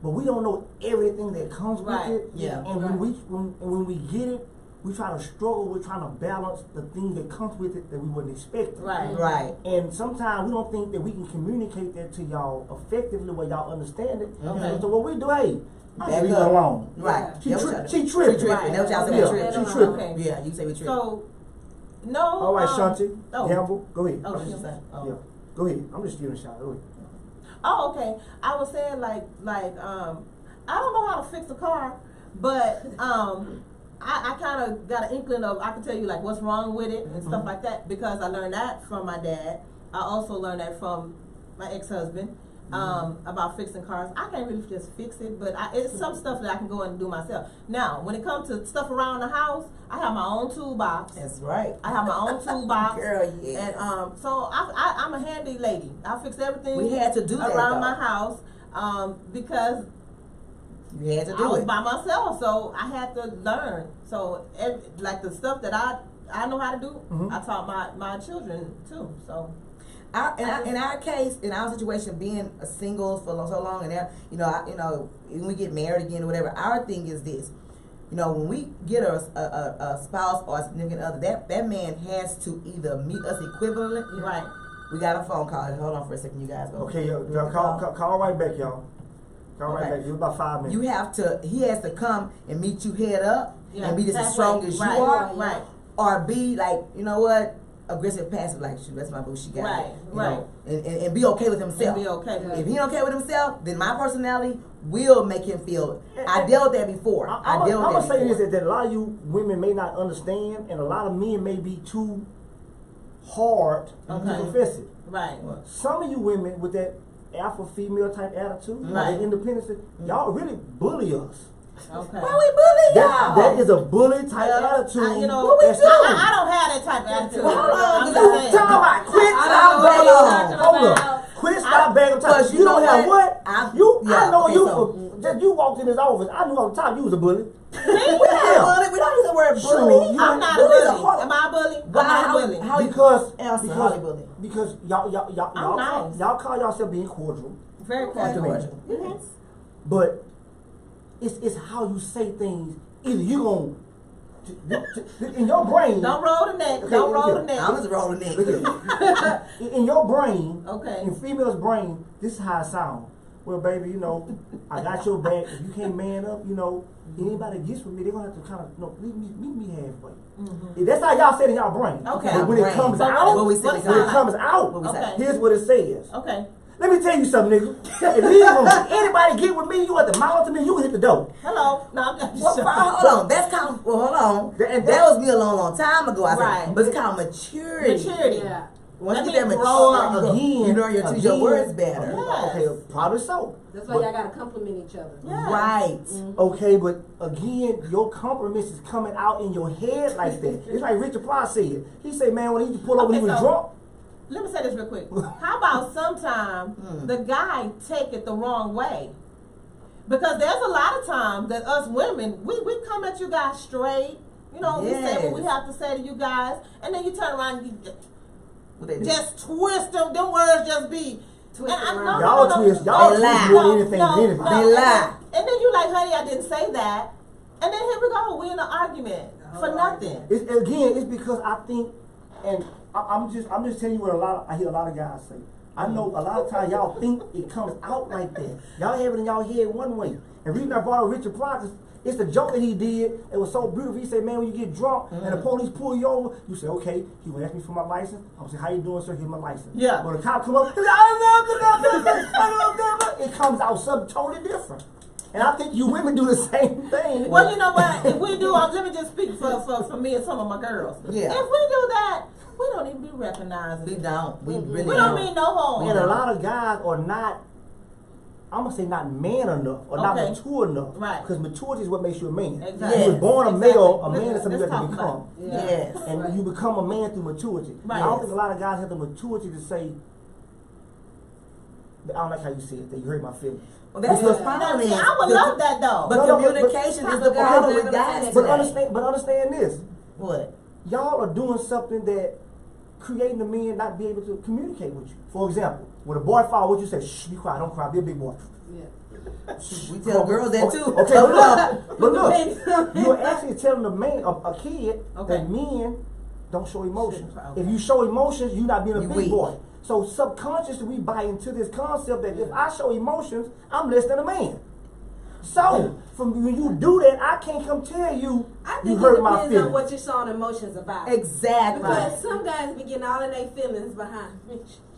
S1: but we don't know everything that comes with it. And when we get it, we try to struggle. We're trying to balance the thing that comes with it that we wouldn't expect.
S3: Right.
S1: And sometimes we don't think that we can communicate that to y'all effectively where y'all understand it. So what we do, hey, leave her alone.
S3: Right.
S1: She tripping.
S3: She tripping. That's what y'all say.
S1: She tripping.
S3: Yeah, you say we tripping.
S4: So, no.
S1: All right, Shanti. Gamble. Go ahead.
S3: Go
S1: ahead. I'm just giving a shot. Go ahead.
S4: Oh, okay. I was saying I don't know how to fix a car, but I kind of got an inkling of, I can tell you like what's wrong with it and stuff like that, because I learned that from my dad. I also learned that from my ex-husband about fixing cars. I can't really just fix it, but it's some stuff that I can go and do myself. Now, when it comes to stuff around the house, I have my own toolbox.
S3: That's right.
S4: I have my own toolbox.
S3: Girl, yes.
S4: And so I'm a handy lady. I fix everything.
S3: We had to do that
S4: around my house because
S3: you had to do
S4: I was by myself, so I had to learn. So like the stuff that I know how to do, I taught my children too. So.
S3: In our case, in our situation, being a single for so long, and when we get married again or whatever, our thing is this: when we get a spouse or a significant other, that man has to either meet us equivalently.
S4: Right.
S3: We got a phone call. Hold on for a second, you guys.
S1: Okay, call right back, y'all. Call right back. It's about 5 minutes. He has to come and meet you head up and be just as strong as you are.
S4: Right.
S3: Or be like, you know what? Aggressive, passive, like, shoot, that's my boo, she got it. Right. And be okay with himself.
S4: And be okay with
S3: If he ain't okay with himself, then my personality will make him feel. I dealt with that before. I'm going to
S1: say this, that a lot of you women may not understand, and a lot of men may be too hard to confess it.
S4: Right.
S1: Some of you women with that alpha female type attitude, that independence, y'all really bully us.
S4: Okay.
S3: Why we bully y'all?
S1: That is a bully type attitude.
S3: what we do?
S4: I don't have that type of attitude.
S3: Well, hold on.
S1: Quit stop got bag of time.
S3: Plus,
S1: You don't have what?
S3: I
S1: know
S3: okay,
S1: you.
S3: so-
S1: Just you walked in his office. I knew on top you was a bully.
S3: We don't use the word bully.
S1: Sure,
S4: I'm not a
S3: bully's
S4: bully. Am I a bully? I'm not a bully.
S1: Because y'all call yourself being cordial.
S4: Very cordial.
S3: Yes.
S1: But it's how you say things. Either you gonna in your brain.
S4: Don't roll the neck.
S1: Okay,
S4: Don't roll the neck.
S3: I'm just rolling it.
S1: In your brain,
S4: Okay.
S1: in female's brain, this is how it sounds. Well, baby, you know, I got your back. If you can't man up, you know, anybody gets with me, they're gonna have to kind of, you know, meet me halfway.
S4: Mm-hmm.
S1: That's how y'all say it in y'all brain.
S4: Okay.
S1: But when it comes out,
S3: What we say,
S4: Okay.
S1: here's what it says.
S4: Okay.
S1: Let me tell you something, nigga. If anybody get with me, you at the mouth to me, you hit the door.
S4: Hello. No, I'm just
S3: Hold on. That's kind of, hold on.
S1: And
S3: that was me a long time ago. I said,
S4: Right.
S3: but it's called maturity.
S4: maturity.
S3: Once
S4: That
S3: you get that
S4: means grow up.
S3: maturity, you know your words better.
S4: Yes.
S1: Okay, probably so.
S2: That's why y'all gotta compliment each other.
S4: Yes.
S3: Right.
S1: Okay, but again, your compliments is coming out in your head like that. It's like Richard Pryor said. He said, man, when he pulled over, he was drunk.
S4: Let me say this real quick. How about sometimes the guy take it the wrong way? Because there's a lot of times that us women, we come at you guys straight. You know, we say what we have to say to you guys, and then you turn around and you just twist them. Them words just be
S2: Twist around.
S1: Y'all twist more than anything than anything.
S3: They lie.
S4: And then you like, honey, I didn't say that. And then here we go, we in an argument for nothing.
S1: It's because I think, and I'm just telling you what I hear a lot of guys say. I know a lot of times y'all think it comes out like that. Y'all have it in y'all head one way. And reason I brought up Richard Pryor, it's the joke that he did. It was so beautiful. He said, man, when you get drunk and the police pull you over, you say, okay, he will ask me for my license. I'm say, how you doing, sir? Here's my license.
S4: Yeah.
S1: When the cop come up, it comes out something totally different. And I think you women do the same thing.
S4: Well, you know what? If we do, let me just speak for me and some of my girls.
S3: Yeah.
S4: If we do that, we don't even be recognizing.
S3: We don't. We really
S4: We don't mean no harm.
S1: And a lot of guys are not, I'm going to say not man enough or not mature enough.
S4: Right.
S1: Because maturity is what makes you a man.
S4: Exactly.
S1: You was born a male, a man
S4: Let's
S1: is something you have to
S4: talk
S1: become.
S4: about it.
S3: Yes.
S1: And you become a man through maturity.
S4: Right.
S1: I don't think a lot of guys have the maturity to say, I don't like how you say it, that you hurt my feelings.
S3: Well, that's
S1: Because-
S3: the problem.
S4: See, I would love that though.
S3: But communication is the problem with guys
S1: But
S3: today.
S1: understand this.
S3: What?
S1: Y'all are doing something that creating the men not be able to communicate with you. For example, when a boy fall, what you say? Shh, be quiet, don't cry, be a big boy.
S2: Yeah.
S3: We tell girls that too.
S1: Okay, but look, you're actually telling a kid that men don't show emotions. If you show emotions, you're not being a big
S3: weak.
S1: boy. So subconsciously, we buy into this concept that if I show emotions, I'm less than a man. So, from when you do that, I can't come tell you
S2: I
S1: you
S2: think
S1: hurt
S2: it
S1: my
S2: depends
S1: feelings.
S2: on what you're showing emotions about.
S3: Exactly.
S2: Because some guys be getting all of their feelings behind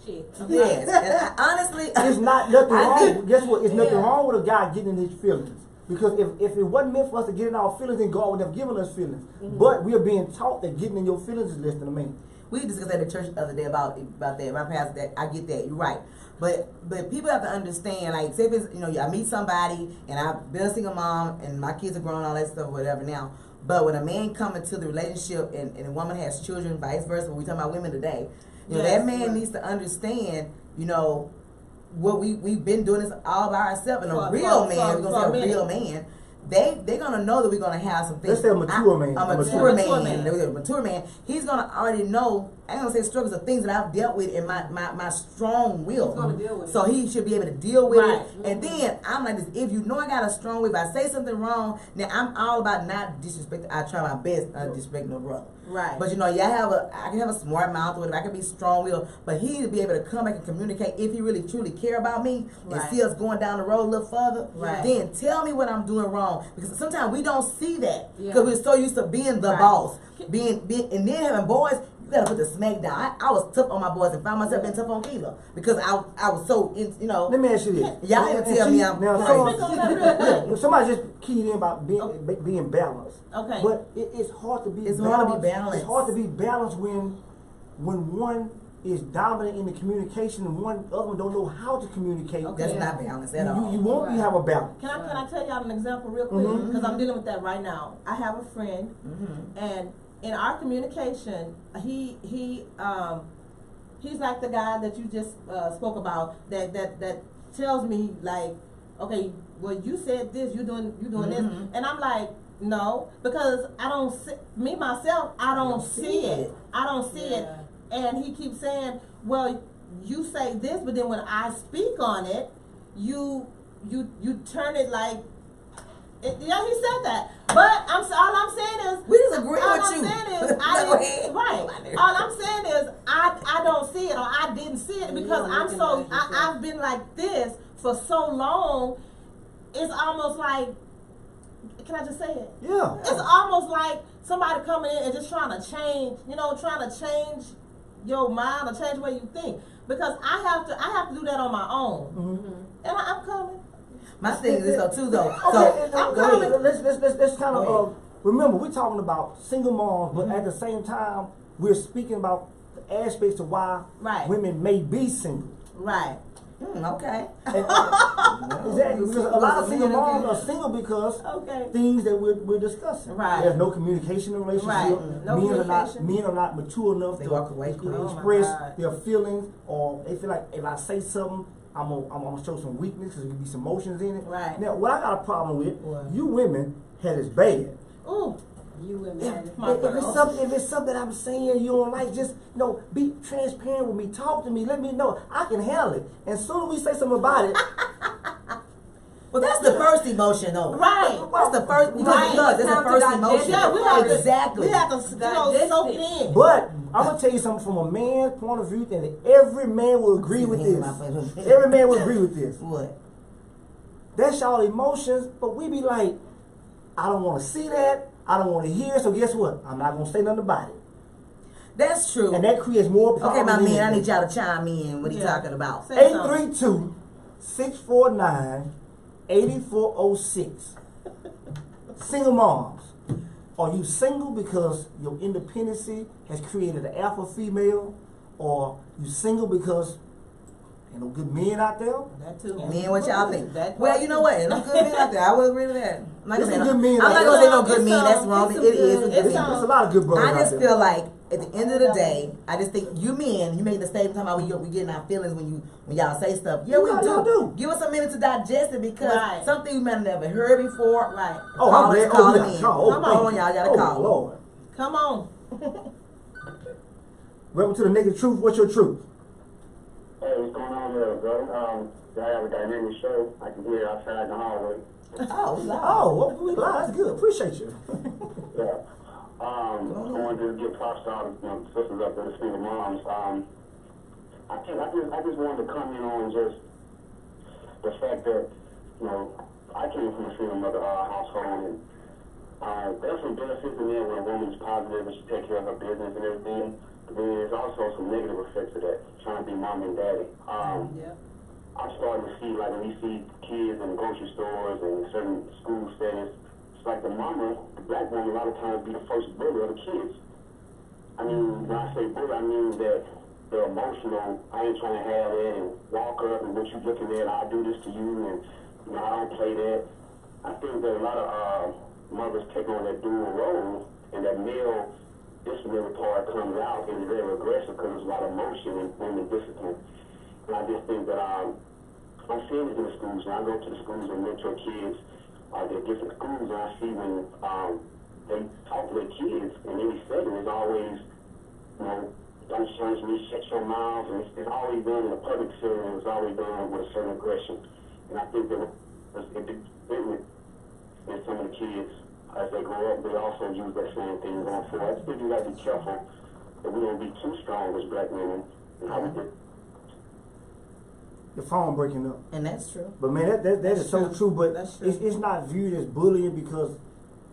S2: shit.
S3: Yes. And honestly,
S1: It's not nothing wrong. Guess what? It's nothing
S2: Yeah.
S1: wrong with a guy getting in his feelings. Because if it wasn't meant for us to get in our feelings, then God would have given us feelings. But we are being taught that getting in your feelings is less than a man.
S3: we discussed at the church the other day about that. My pastor, that I get that. You're right. But people have to understand, like, say if it's, I meet somebody and I've been a single mom and my kids are grown, all that stuff, whatever now. But when a man comes into the relationship and a woman has children, vice versa, when we talking about women today, that man needs to understand, what we've been doing this all by ourselves. And a real man, we're gonna say a real man, they're gonna know that we're gonna have some things.
S1: Let's say a mature man.
S3: A mature man. He's gonna already know. I ain't gonna say struggles of things that I've dealt with in my strong will.
S2: He's gonna deal with it.
S3: So he should be able to deal with
S4: Right.
S3: it. And then I'm like this: if you know I got a strong will, if I say something wrong, then I'm all about not disrespecting. I try my best not to disrespect no brother.
S4: Right.
S3: But I can have a smart mouth with it. I can be strong willed, but he need to be able to come back and communicate if he really truly care about me and see us going down the road a little further.
S4: Right.
S3: Then tell me what I'm doing wrong, because sometimes we don't see that because
S2: Yeah.
S3: we're so used to being the boss, being and then having boys. You gotta put the smack down. I was tough on my boys and found myself being tough on Keela because I was so
S1: Let me ask you this.
S3: Y'all even tell me I'm
S1: Now, somebody just keyed in about being balanced.
S4: Okay.
S1: But it's hard to be
S3: It's
S1: balanced.
S3: hard to be balanced.
S1: It's hard to be balanced when one is dominant in the communication and one other one don't know how to communicate.
S3: That's not balanced at all.
S1: You won't be have a balance.
S4: Can I tell y'all an example real quick? Because I'm dealing with that right now. I have a friend, and in our communication, he he's like the guy that you just spoke about that tells me like, okay, well you said this, you doing this, and I'm like, no, because I don't see, me myself, I don't see it. I don't see it, and he keeps saying, well, you say this, but then when I speak on it, you turn it like. Yeah, he said that, but all I'm saying is
S3: we disagree
S4: all
S3: with
S4: I'm
S3: you.
S4: saying is all I'm saying is I don't see it, or I didn't see it because I've been like this for so long. It's almost like, can I just say it?
S1: Yeah.
S4: It's almost like somebody coming in and just trying to change your mind or change the way you think, because I have to do that on my own, and I'm coming.
S3: My thing is though too though.
S1: Okay,
S3: So go ahead.
S1: let's kind of remember we're talking about single moms, but at the same time we're speaking about the aspects of why women may be single.
S4: Right.
S3: Okay.
S1: Exactly. Because a lot of single moms are single because things that we're discussing.
S3: Right.
S1: There's no communication in a relationship.
S4: Right. No communication.
S1: Men are not mature enough
S3: They
S1: to
S3: walk away quick.
S1: express their feelings, or they feel like if I say something, I'm gonna show some weakness because there could be some emotions in it.
S4: Right.
S1: Now, what I got a problem with, you women had it bad.
S4: Ooh.
S2: You women had it
S1: If it's something I'm saying you don't like, just be transparent with me. Talk to me. Let me know. I can handle it. And soon as we say something about it.
S3: Well, that's the first emotion, though.
S4: Right.
S3: That's the first. Because it's the first emotion.
S4: Yeah, we have
S3: exactly.
S4: We have to soak it in.
S1: But I'm gonna tell you something from a man's point of view, and every man will agree with this. Every man will agree with this.
S3: What?
S1: That's y'all emotions, but we be like, I don't want to see that. I don't want to hear. So guess what? I'm not gonna say nothing about it.
S3: That's true.
S1: And that creates more problems.
S3: Okay, my man, I need y'all to chime in. What are you talking about?
S1: 832-649-8406. Single moms. Are you single because your independency has created an alpha female? Or you single because ain't no good men out there?
S4: That too.
S3: Men, what y'all think? Well, you know what? Ain't no good men out there. I would agree with that. I'm not gonna say no good men. That's wrong. It is.
S1: There's a lot of good brothers
S3: I just
S1: out there.
S3: feel like at the end of the day, I just think you men, you make the statement talking about we getting our feelings when y'all say stuff. Yeah, we do. Give us a minute to digest it because something we might have never heard before. Right.
S1: Oh, I'm glad.
S3: Call them in.
S1: Come
S3: on, y'all gotta call.
S1: Lord.
S4: Come on.
S1: Welcome to the Naked Truth. What's your truth?
S5: Hey, what's going on there, brother? I have a dynamic show. I can hear outside the hallway.
S1: Oh, we live. That's good. Appreciate you.
S5: Yeah. I wanted to give props to all the sisters up there, the single moms. I just wanted to comment on just the fact that, I came from a single mother household, and there's some benefits in there when a woman's positive and she takes care of her business and everything. But then there's also some negative effects of that, trying to be mom and daddy. I'm starting to see, like, when we see kids in grocery stores and certain school settings, it's like the mama, the black woman, a lot of times be the first bully of the kids. I mean, when I say bully, I mean that they're emotional. I ain't trying to have that and walk up and what you looking at, I'll do this to you, and I don't play that. I think that a lot of mothers take on that dual role, and that male disciplinary part comes out and is very aggressive because there's a lot of emotion and women discipline. And I just think that I'm seeing it in the schools. When I go to the schools and mentor kids, they're different schools, and I see when they talk to their kids in any setting, it's always, don't change me, shut your mouth, and it's always done in a public setting, it's always done with a certain aggression. And I think that in some of the kids, as they grow up, they also use that same thing going forward. I just think you got to be careful that we don't be too strong as black women and how we do.
S1: The phone breaking up.
S3: And that's true.
S1: But man, that is so true. But it's not viewed as bullying because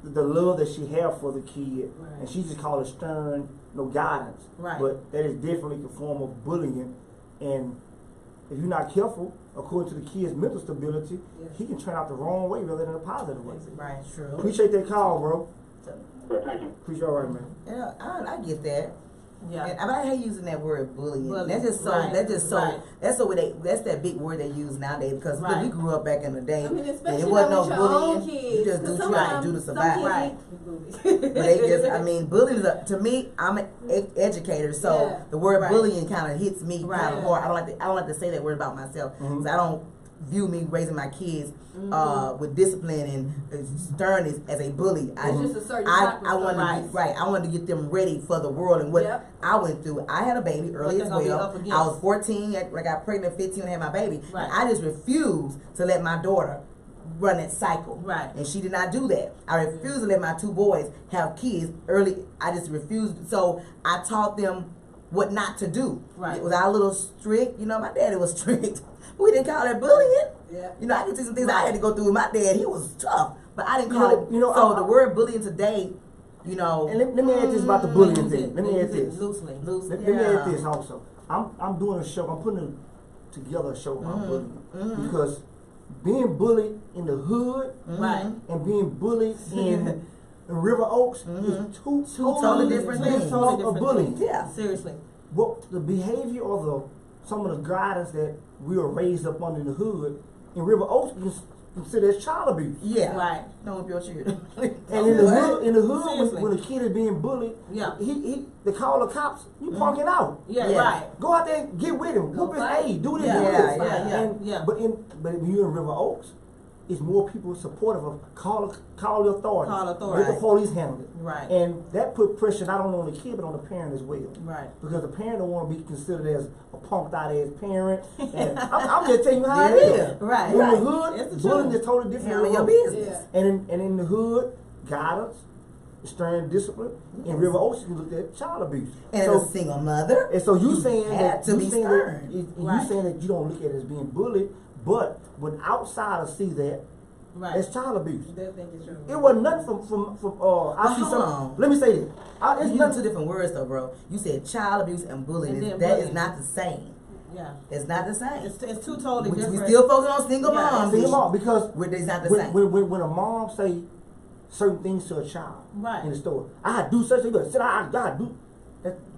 S1: the love that she have for the kid, and she just called it stern, guidance.
S3: Right.
S1: But that is definitely a form of bullying, and if you're not careful, according to the kid's mental stability, he can turn out the wrong way rather than a positive way.
S3: Right. True.
S1: Appreciate that call, bro.
S5: Yeah, thank you.
S1: Appreciate all right, man.
S3: Yeah, I get that. Yeah, and I hate using that word bullying. That's just so.
S4: Right.
S3: That's just so.
S4: Right.
S3: That's so. That's that big word they use nowadays because look, we grew up back in the day.
S2: I mean,
S3: and
S2: especially
S3: it wasn't no
S2: with your own
S3: bullying.
S2: kids.
S3: You just do what you got to do to survive.
S2: Right.
S3: But they just, I mean, bullying is to me. I'm an educator, so the word bullying kind of hits me kind of hard. I don't like to say that word about myself because I don't view me raising my kids with discipline and sternness as a bully. I wanted to get them ready for the world and what I went through. I had a baby early as well. I was 14, I got pregnant at 15 and had my baby. Right. I just refused to let my daughter run that cycle. Right. And she did not do that. I refused to let my 2 boys have kids early. I just refused. So I taught them what not to do. Right. Was I a little strict? You know, my daddy was strict. We didn't call that bullying. Yeah. You know, I can see some things I had to go through with my dad. He was tough, but I didn't call it. You know, so the word bullying today, you know.
S1: And let me add this about the bullying thing. Let me add this.
S4: Loosely.
S1: Let me add this also. I'm doing a show. I'm putting together a show about bullying because being bullied in the hood and being bullied in River Oaks is two totally different things of bullying.
S4: Yeah, seriously.
S1: What the behavior or some of the guidance that we were raised up under the hood in River Oaks is considered as child abuse.
S3: Yeah, right. Don't whip your children.
S1: And in the hood, when a kid is being bullied, they call the cops. You punking out.
S4: Yeah, right.
S1: Go out there and get with him. Whoop his A. Do this. But when you're in River Oaks, it's more people supportive of call the authority. Let the police handle it. Right. And that put pressure not only on the kid but on the parent as well. Right. Because the parent don't want to be considered as a punked out ass parent. And I'm just telling you how it is. Right. In the hood, bullying is totally different than your business. Yeah. And in the hood, guidance, stern discipline. In River Oaks, you looked at child abuse.
S3: And so, as a single mother,
S1: and so you saying that
S3: you saying
S1: that you don't look at it as being bullied. But when outsiders see that, it's child abuse. It wasn't nothing from I see some. Let me say this.
S3: It's not 2 different words though, bro. You said child abuse and bullying. That is not the same. Yeah, it's not the same.
S4: It's 2 totally different.
S3: We still focus on single moms.
S1: Single mom because
S3: it's not the same.
S1: When a mom say certain things to a child in the store, I do such things. I do.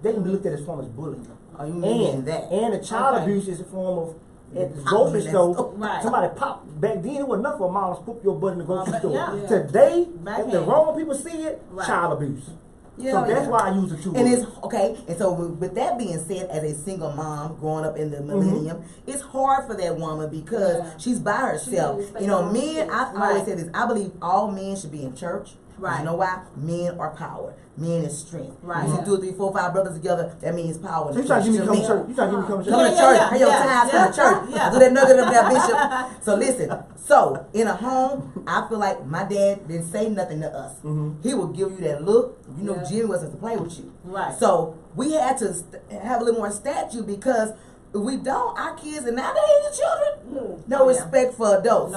S1: They can be looked at as form as bullying.
S3: Oh, you mean that?
S1: And the child abuse is a form of. At the grocery store, somebody popped. Back then, it was enough for a mom to poop your butt in the grocery store. Today, if the wrong people see it, child abuse. So that's why I use the 2 words.
S3: And it's okay. And so, with that being said, as a single mom growing up in the millennium, it's hard for that woman because she's by herself. You know, men. I always say this. I believe all men should be in church. Right. You know why? Men are power. Men is strength. Right. You see 2, 3, 4, 5 brothers together, that means power.
S1: So you trying to give me come to church? You trying to give me come to church?
S3: Come to church. Hey, your tithes come to church. Do that nugget up there, Bishop. So listen. So in a home, I feel like my dad didn't say nothing to us. He would give you that look. You know, Jimmy wasn't to play with you. Right. So we had to have a little more statue because if we don't, our kids and nowadays children, no respect for adults.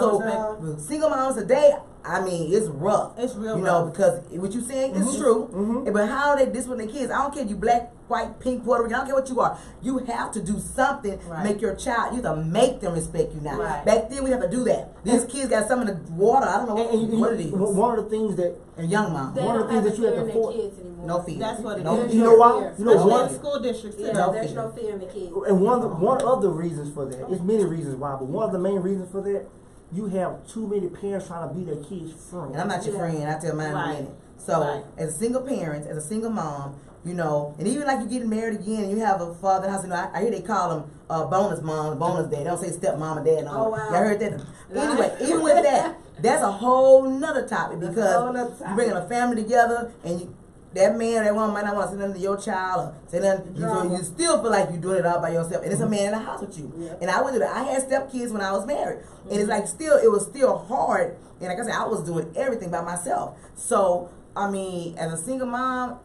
S3: Single moms today, I mean, it's rough. It's real rough. Because what you're saying is true. But how are they discipline their kids? I don't care if you black, white, pink, Puerto Rican, I don't care what you are. You have to do something to make your child, you have to make them respect you now. Right. Back then, we have to do that. These kids got some in the water. I don't know what it is.
S1: One of the things that,
S3: and young mom,
S1: one of the things that you have to force.
S3: No fear.
S4: That's what it is.
S1: You know why? You know
S4: what? School districts.
S2: There's no fear in the kids.
S1: And one of the reasons for that, there's many reasons why, but one of the main reasons for that, you have too many parents trying to be their kids' friend.
S3: And I'm not your friend. I tell mine in a minute. So, as a single parent, as a single mom, you know, and even like you getting married again, and you have a father in the house. You know, I hear they call them bonus mom, bonus dad. They don't say step mom and dad. No. Oh wow! Y'all heard that? Anyway, even with that, that's a whole nother topic because you're bringing a family together, and that man or that woman might not want to say nothing to your child or say nothing. You still feel like you're doing it all by yourself, and it's a man in the house with you. Yeah. And I went through that. I had step kids when I was married, and it's like it was still hard. And like I said, I was doing everything by myself. So I mean, as a single mom,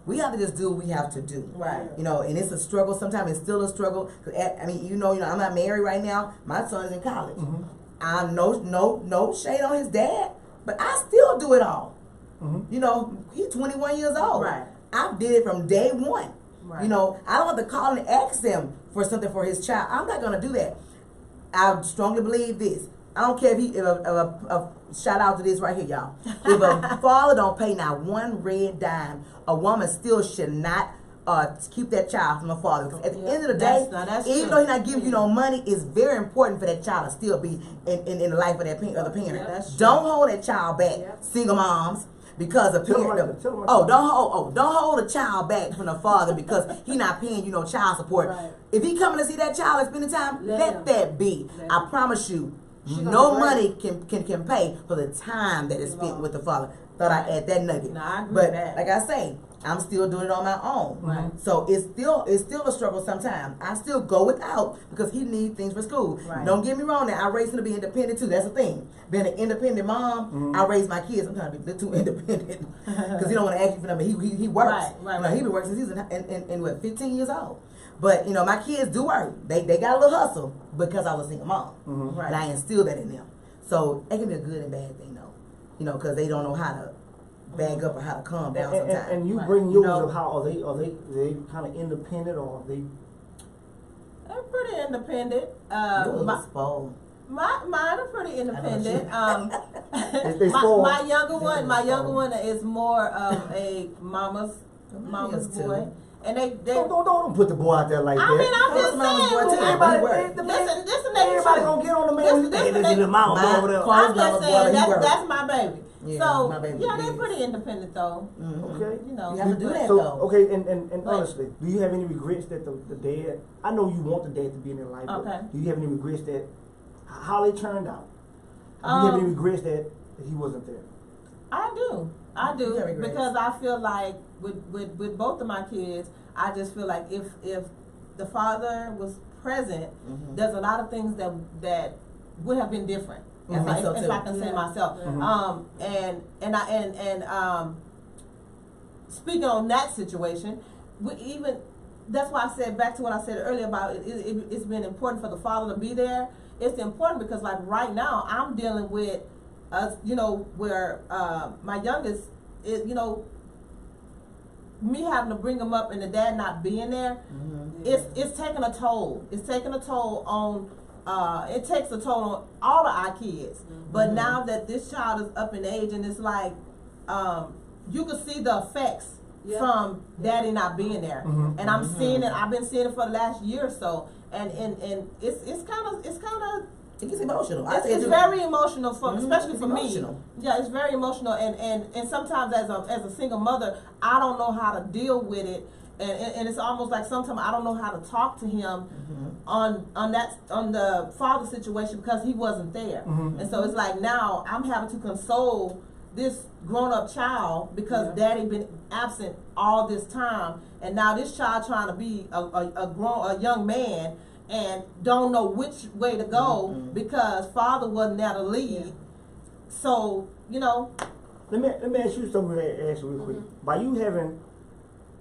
S3: we have to just do what we have to do. Right. You know, and it's a struggle. Sometimes it's still a struggle. I mean, you know, I'm not married right now. My son's in college. I'm no shade on his dad, but I still do it all. You know, he's 21 years old. Right. I did it from day one. Right. You know, I don't have to call and ask him for something for his child. I'm not going to do that. I strongly believe this. I don't care if shout out to this right here, y'all. If a father don't pay not one red dime, a woman still should not keep that child from the father. Because at the end of the day, even though he's not giving you no money, it's very important for that child to still be in the life of that other parent.
S2: Yeah,
S3: don't hold that child back, single moms. Because a parent, don't hold a child back from the father because he not paying you no child support.
S2: Right.
S3: If he coming to see that child and spending time, let that be. I promise you, no money can pay for the time that is spent with the father. Thought I add that nugget.
S4: No, I agree
S3: but
S4: with that.
S3: like I say, I'm still doing it on my own.
S4: Right.
S3: So it's still a struggle sometimes. I still go without because he needs things for school.
S4: Right.
S3: Don't get me wrong now, I raised him to be independent too. That's the thing. Being an independent mom, I raise my kids. I'm trying to be a little too independent because he don't want to ask you for them, but he works.
S4: Right.
S3: He been working since he's in what, 15 years old. But my kids do work. They got a little hustle because I was a single mom.
S4: Right.
S3: And I instilled that in them. So it can be a good and bad thing though. Because they don't know how to bag up or how to calm down sometimes.
S1: And you bring yours up. How are they kind of independent, or are they?
S4: They're pretty independent. Mine are pretty independent. My younger one is more of a mama's boy. And they
S1: don't put the boy out there like that.
S4: I mean, I'm just saying.
S1: Everybody gonna get on the man. Listen, the mama over there.
S4: I'm just saying that's my baby.
S3: Yeah,
S4: so
S3: my baby
S4: they're pretty independent though.
S1: Okay,
S3: you have to do that
S1: so,
S3: though.
S1: Okay, and honestly, do you have any regrets that the dad? I know you want the dad to be in their life. But do you have any regrets that how they turned out? Do you have any regrets that he wasn't there?
S4: I do because I feel like with both of my kids, I just feel like if the father was present, there's a lot of things that would have been different. If I can say myself. Speaking on that situation, that's why I said back to what I said earlier about it's been important for the father to be there. It's important because like right now I'm dealing with where my youngest is, me having to bring him up and the dad not being there, it's taking a toll. It's taking a toll on it takes a toll on all of our kids. But now that this child is up in age and it's like you can see the effects from daddy not being there. And I'm seeing it, I've been seeing it for the last year or so. And it's kind of
S3: it gets emotional.
S4: It's very emotional especially for me. Yeah, it's very emotional and sometimes as a single mother, I don't know how to deal with it. And it's almost like sometimes I don't know how to talk to him on the father situation because he wasn't there. And so it's like now I'm having to console this grown-up child because daddy been absent all this time, and now this child trying to be a young man and don't know which way to go because father wasn't there to lead. So
S1: let me ask you something real quick. By you having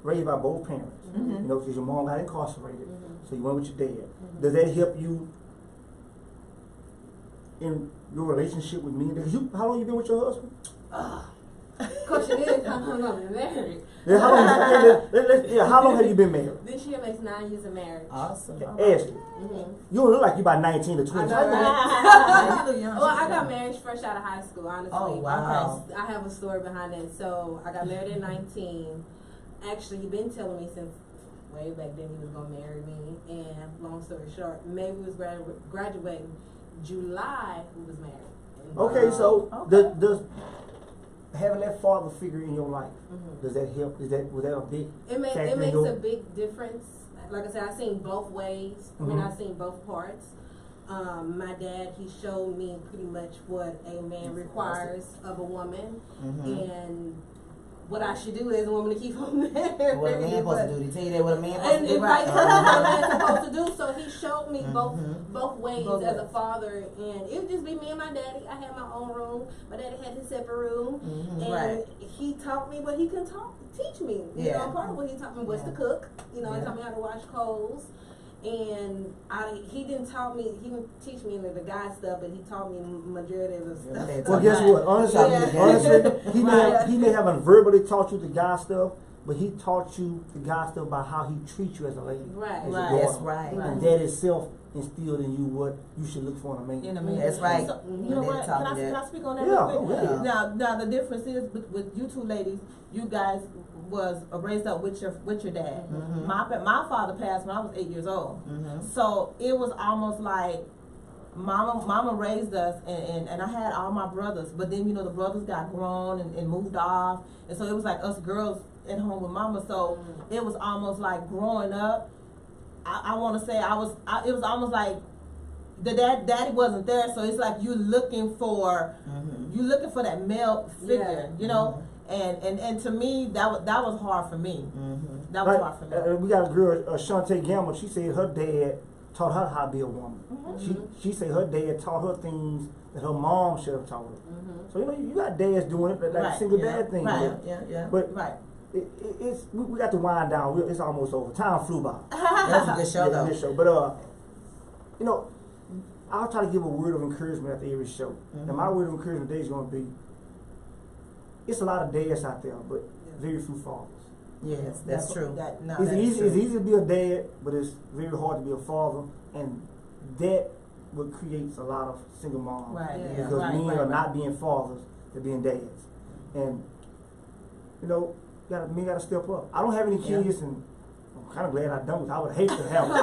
S1: raised by both parents, because your mom got incarcerated, so you went with your dad. Does that help you in your relationship with me? How long you been with your husband?
S2: Question is, how long have you been married?
S1: Yeah, how long have you been married?
S2: This year makes 9 years of marriage.
S3: Awesome.
S1: Ashley, you don't look like you about 19 or 20.
S2: Well, I got married fresh out of high school, honestly.
S3: Oh, wow.
S2: I have a story behind it. So I got married at 19. Actually, he been telling me since way back then he was gonna marry me. And long story short, May we was graduating. July we was married.
S1: Okay, so does having that father figure in your life, does that help? Was that a big factor?
S2: It makes a big difference. Like I said, I've seen both ways. I've seen both parts. My dad, he showed me pretty much what a man requires of a woman, and what I should do as a woman to keep him married.
S3: What a man supposed to do? They tell you that what a man supposed to do,
S2: right? What a man supposed to do. So he showed me both ways as a father, and it would just be me and my daddy. I had my own room. My daddy had his separate room, and he taught me what he can teach me. You know, part of what he taught me was to cook. He taught me how to wash clothes. And he didn't teach me any of the guy stuff, but he taught me majority of the stuff.
S1: Well, guess what? Honestly, he may have verbally taught you the guy stuff, but he taught you the guy stuff by how he treats you as a lady.
S2: Right.
S3: That's right.
S1: And that itself instilled in you what you should look for in a man.
S3: That's right.
S4: So, you know what? Can I speak on that?
S1: Yeah.
S4: Now the difference is with you two ladies, you guys was raised up with your dad.
S3: Mm-hmm.
S4: My father passed when I was 8 years old.
S3: Mm-hmm.
S4: So it was almost like mama raised us, and I had all my brothers, but then the brothers got grown and moved off, and so it was like us girls at home with mama. So it was almost like growing up. I want to say it was almost like the daddy wasn't there, so it's like you're looking for that male figure, and to me that was hard for me.
S3: Mm-hmm.
S4: That was hard for me.
S1: We got a girl, Shantae Gamble. She said her dad taught her how to be a woman. She said her dad taught her things that her mom should have taught her. So you got dads doing it, like single dad thing.
S3: Yeah.
S1: But
S4: right.
S1: It's we got to wind down. It's almost over. Time flew by.
S3: That's a good show, though.
S1: Good show. But I'll try to give a word of encouragement after every show. And my word of encouragement today is going to be: it's a lot of dads out there, but very few fathers.
S3: Yes, that's true.
S1: It's easy to be a dad, but it's very hard to be a father, and that what creates a lot of single moms.
S4: Right.
S3: Yeah.
S1: Because men are not being fathers; they're being dads, and men gotta step up. I don't have any kids, and I'm kind of glad I don't. I would hate to have. I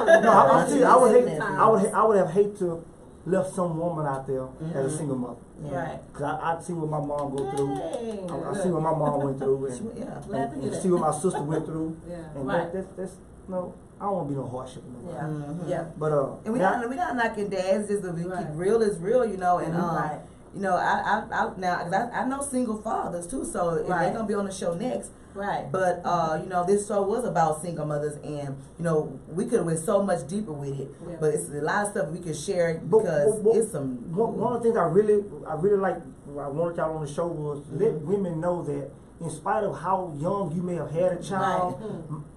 S1: would have hate to left some woman out there as a single mother.
S3: Yeah.
S4: Right.
S1: Cause I see what my mom go through.
S4: Hey.
S1: I see what my mom went through, and
S4: Glad to hear that.
S1: see what my sister went through. And
S4: Right.
S1: that's I don't want to be no hardship in no life.
S4: Yeah.
S1: But
S3: And we not knocking dads. Just that we keep real is real, and
S4: Right.
S3: I know single fathers too, so they're gonna be on the show next.
S4: Right.
S3: But this show was about single mothers, and we could have went so much deeper with it.
S2: Yeah.
S3: But it's a lot of stuff we could share because it's some.
S1: One of the things I really like. I wanted y'all on the show was let women know that in spite of how young you may have had a child,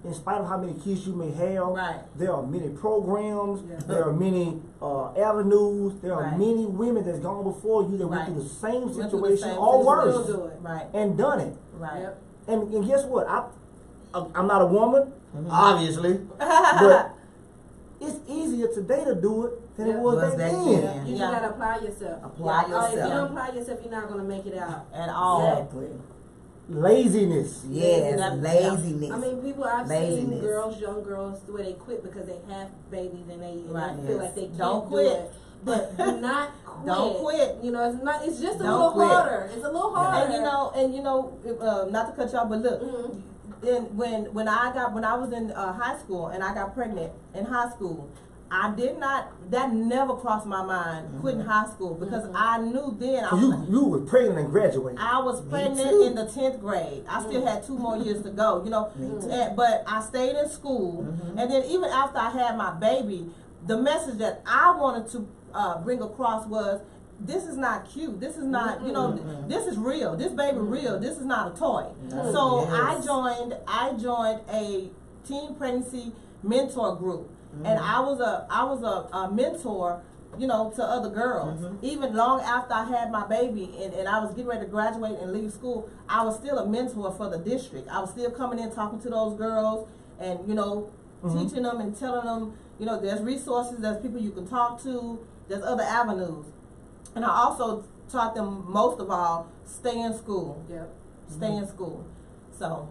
S1: in spite of how many kids you may have, there are many programs, there are many avenues, there are many women that's gone before you that went through the same situation or worse, and done it.
S4: Right. Yep.
S1: And guess what? I'm not a woman, obviously, but it's easier today to do it than it was back then.
S2: You just gotta apply yourself. If you don't apply yourself, you're not gonna make it out
S4: at all.
S3: Exactly.
S1: Laziness.
S3: Yes, laziness.
S2: I mean, I've seen girls, young girls, where they quit because they have babies and they feel like they can't do it. But do not quit.
S4: Don't quit.
S2: It's just a little harder. It's a little harder.
S4: And not to cut y'all, but look, when I was in high school and I got pregnant in high school, that never crossed my mind quitting high school because I knew then.
S1: You were pregnant and graduating.
S4: I was pregnant in the 10th grade. I still had 2 more years to go, but I stayed in school. And then even after I had my baby, the message that I wanted to bring across was, this is not cute. This is not, this is real. This baby real. This is not a toy. So I joined a teen pregnancy mentor group. And I was a mentor, to other girls. Even long after I had my baby and I was getting ready to graduate and leave school, I was still a mentor for the district. I was still coming in talking to those girls and, teaching them and telling them, there's resources, there's people you can talk to, there's other avenues. And I also taught them, most of all, stay in school.
S2: Yep.
S4: Stay in school. So.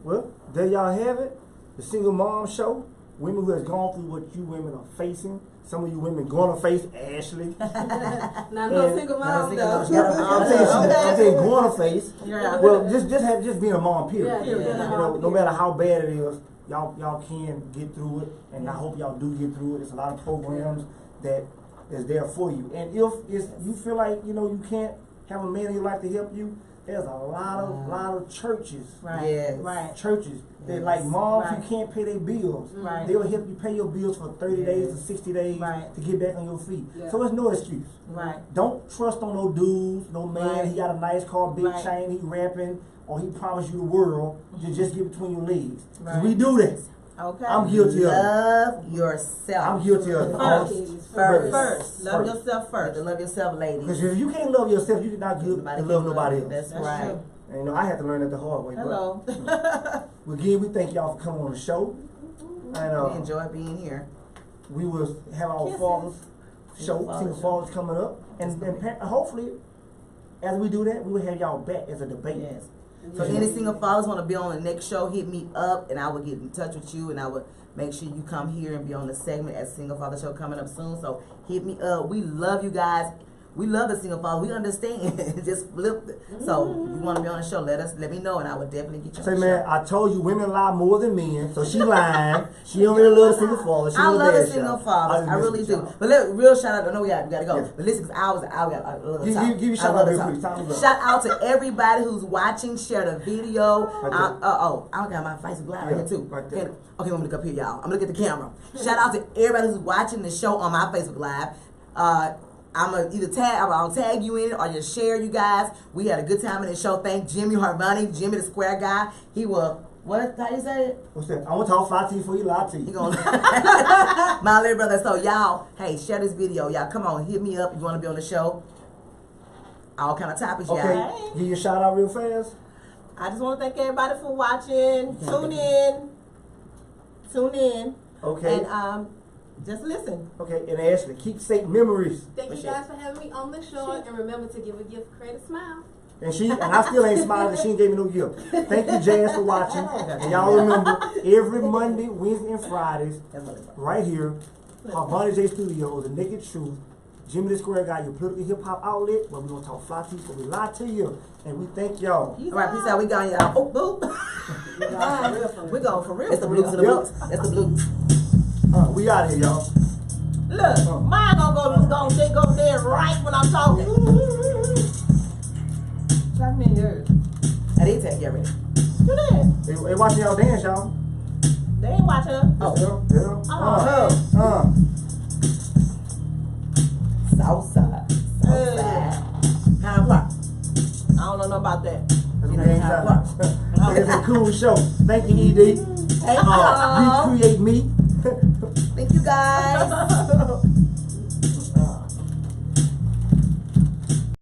S1: Well, there y'all have it. The Single Mom Show. Women who has gone through what you women are facing. Some of you women going to face Ashley.
S2: No single mom though.
S1: I'm saying going to face.
S4: Yeah.
S1: Well, just being a mom, period.
S2: Yeah.
S1: No matter how bad it is, y'all can get through it, and I hope y'all do get through it. There's a lot of programs that is there for you. And if you feel like you can't have a man in your life to help you, there's a lot of churches. Churches that like moms who can't pay their bills. They'll help you pay your bills for 30 days to 60 days to get back on your feet. So it's no excuse. Don't trust on no dudes, no man. He got a nice car, big chain, he rapping, or he promised you the world. Just get between your legs. We do this.
S4: Okay.
S1: I'm guilty of it.
S3: Love yourself.
S1: I'm guilty of it.
S4: First. Love yourself first.
S3: Love yourself, ladies.
S1: Because if you can't love yourself, you're not good to love nobody else.
S3: That's right.
S4: True.
S1: And I had to learn that the hard way.
S4: Hello.
S1: But again, we thank y'all for coming on the show. And
S3: we enjoy being here.
S1: We will have our Father's show, Single Fathers coming up. And hopefully, as we do that, we will have y'all back as a debate.
S3: So any single fathers want to be on the next show, hit me up and I will get in touch with you and I will make sure you come here and be on the segment at Single Father Show coming up soon. So hit me up. We love you guys. We love the single father. We understand. Just flip it. So if you want to be on the show, let me know and I will definitely get you on the show.
S1: Say, man, I told you women lie more than men, so she lying. She don't really love the single father.
S3: I love the single fathers. I really do. But real shout out. I know we gotta go. Yeah. But listen, because I
S1: give you shout out real quick.
S3: Shout out to everybody who's watching. Share the video. I got my Facebook Live right here too. Right there. Okay, let me look up here, y'all. I'm gonna look at the camera. Shout out to everybody who's watching the show on my Facebook Live. I'm gonna either I'll tag you in it or just share you guys. We had a good time in the show. Thank Jimmy Harvani, Jimmy the square guy. He will, how you say it?
S1: What's that? I want to talk fly to you before you lie to you.
S3: My little brother. So y'all, hey, share this video. Y'all, come on, hit me up if you want to be on the show. All kind of topics, y'all.
S1: Okay, give you a shout out real fast.
S4: I just want to thank everybody for watching. Tune in.
S1: Okay.
S4: And just listen.
S1: Okay, and Ashley, keepsake memories.
S2: Thank you guys for having me on the show, and remember to give a gift, create a smile.
S1: And I still ain't smiling because she ain't gave me no gift. Thank you, Jazz, for watching. And y'all remember, every Monday, Wednesday, and Fridays, right here, Harvani J Studios, The Naked Truth, Jimmy the Square Guy, your political hip-hop outlet, where we're going to talk fly to you, so we lie to you. And we thank y'all.
S3: All right, peace out. We gone, y'all. Oh, boop.
S4: We're going for real.
S3: It's the blues and the blues. That's the blues.
S1: We out here, y'all.
S4: Look, mine gonna go there right when I'm talking. Check me in yours.
S3: I did tag you already.
S4: You did.
S1: They watching y'all dance, y'all.
S4: They ain't watching us.
S3: Southside. How o'clock?
S4: I don't know about that.
S1: It's a cool show. Thank you, ED. Recreate me.
S3: Thank you, guys.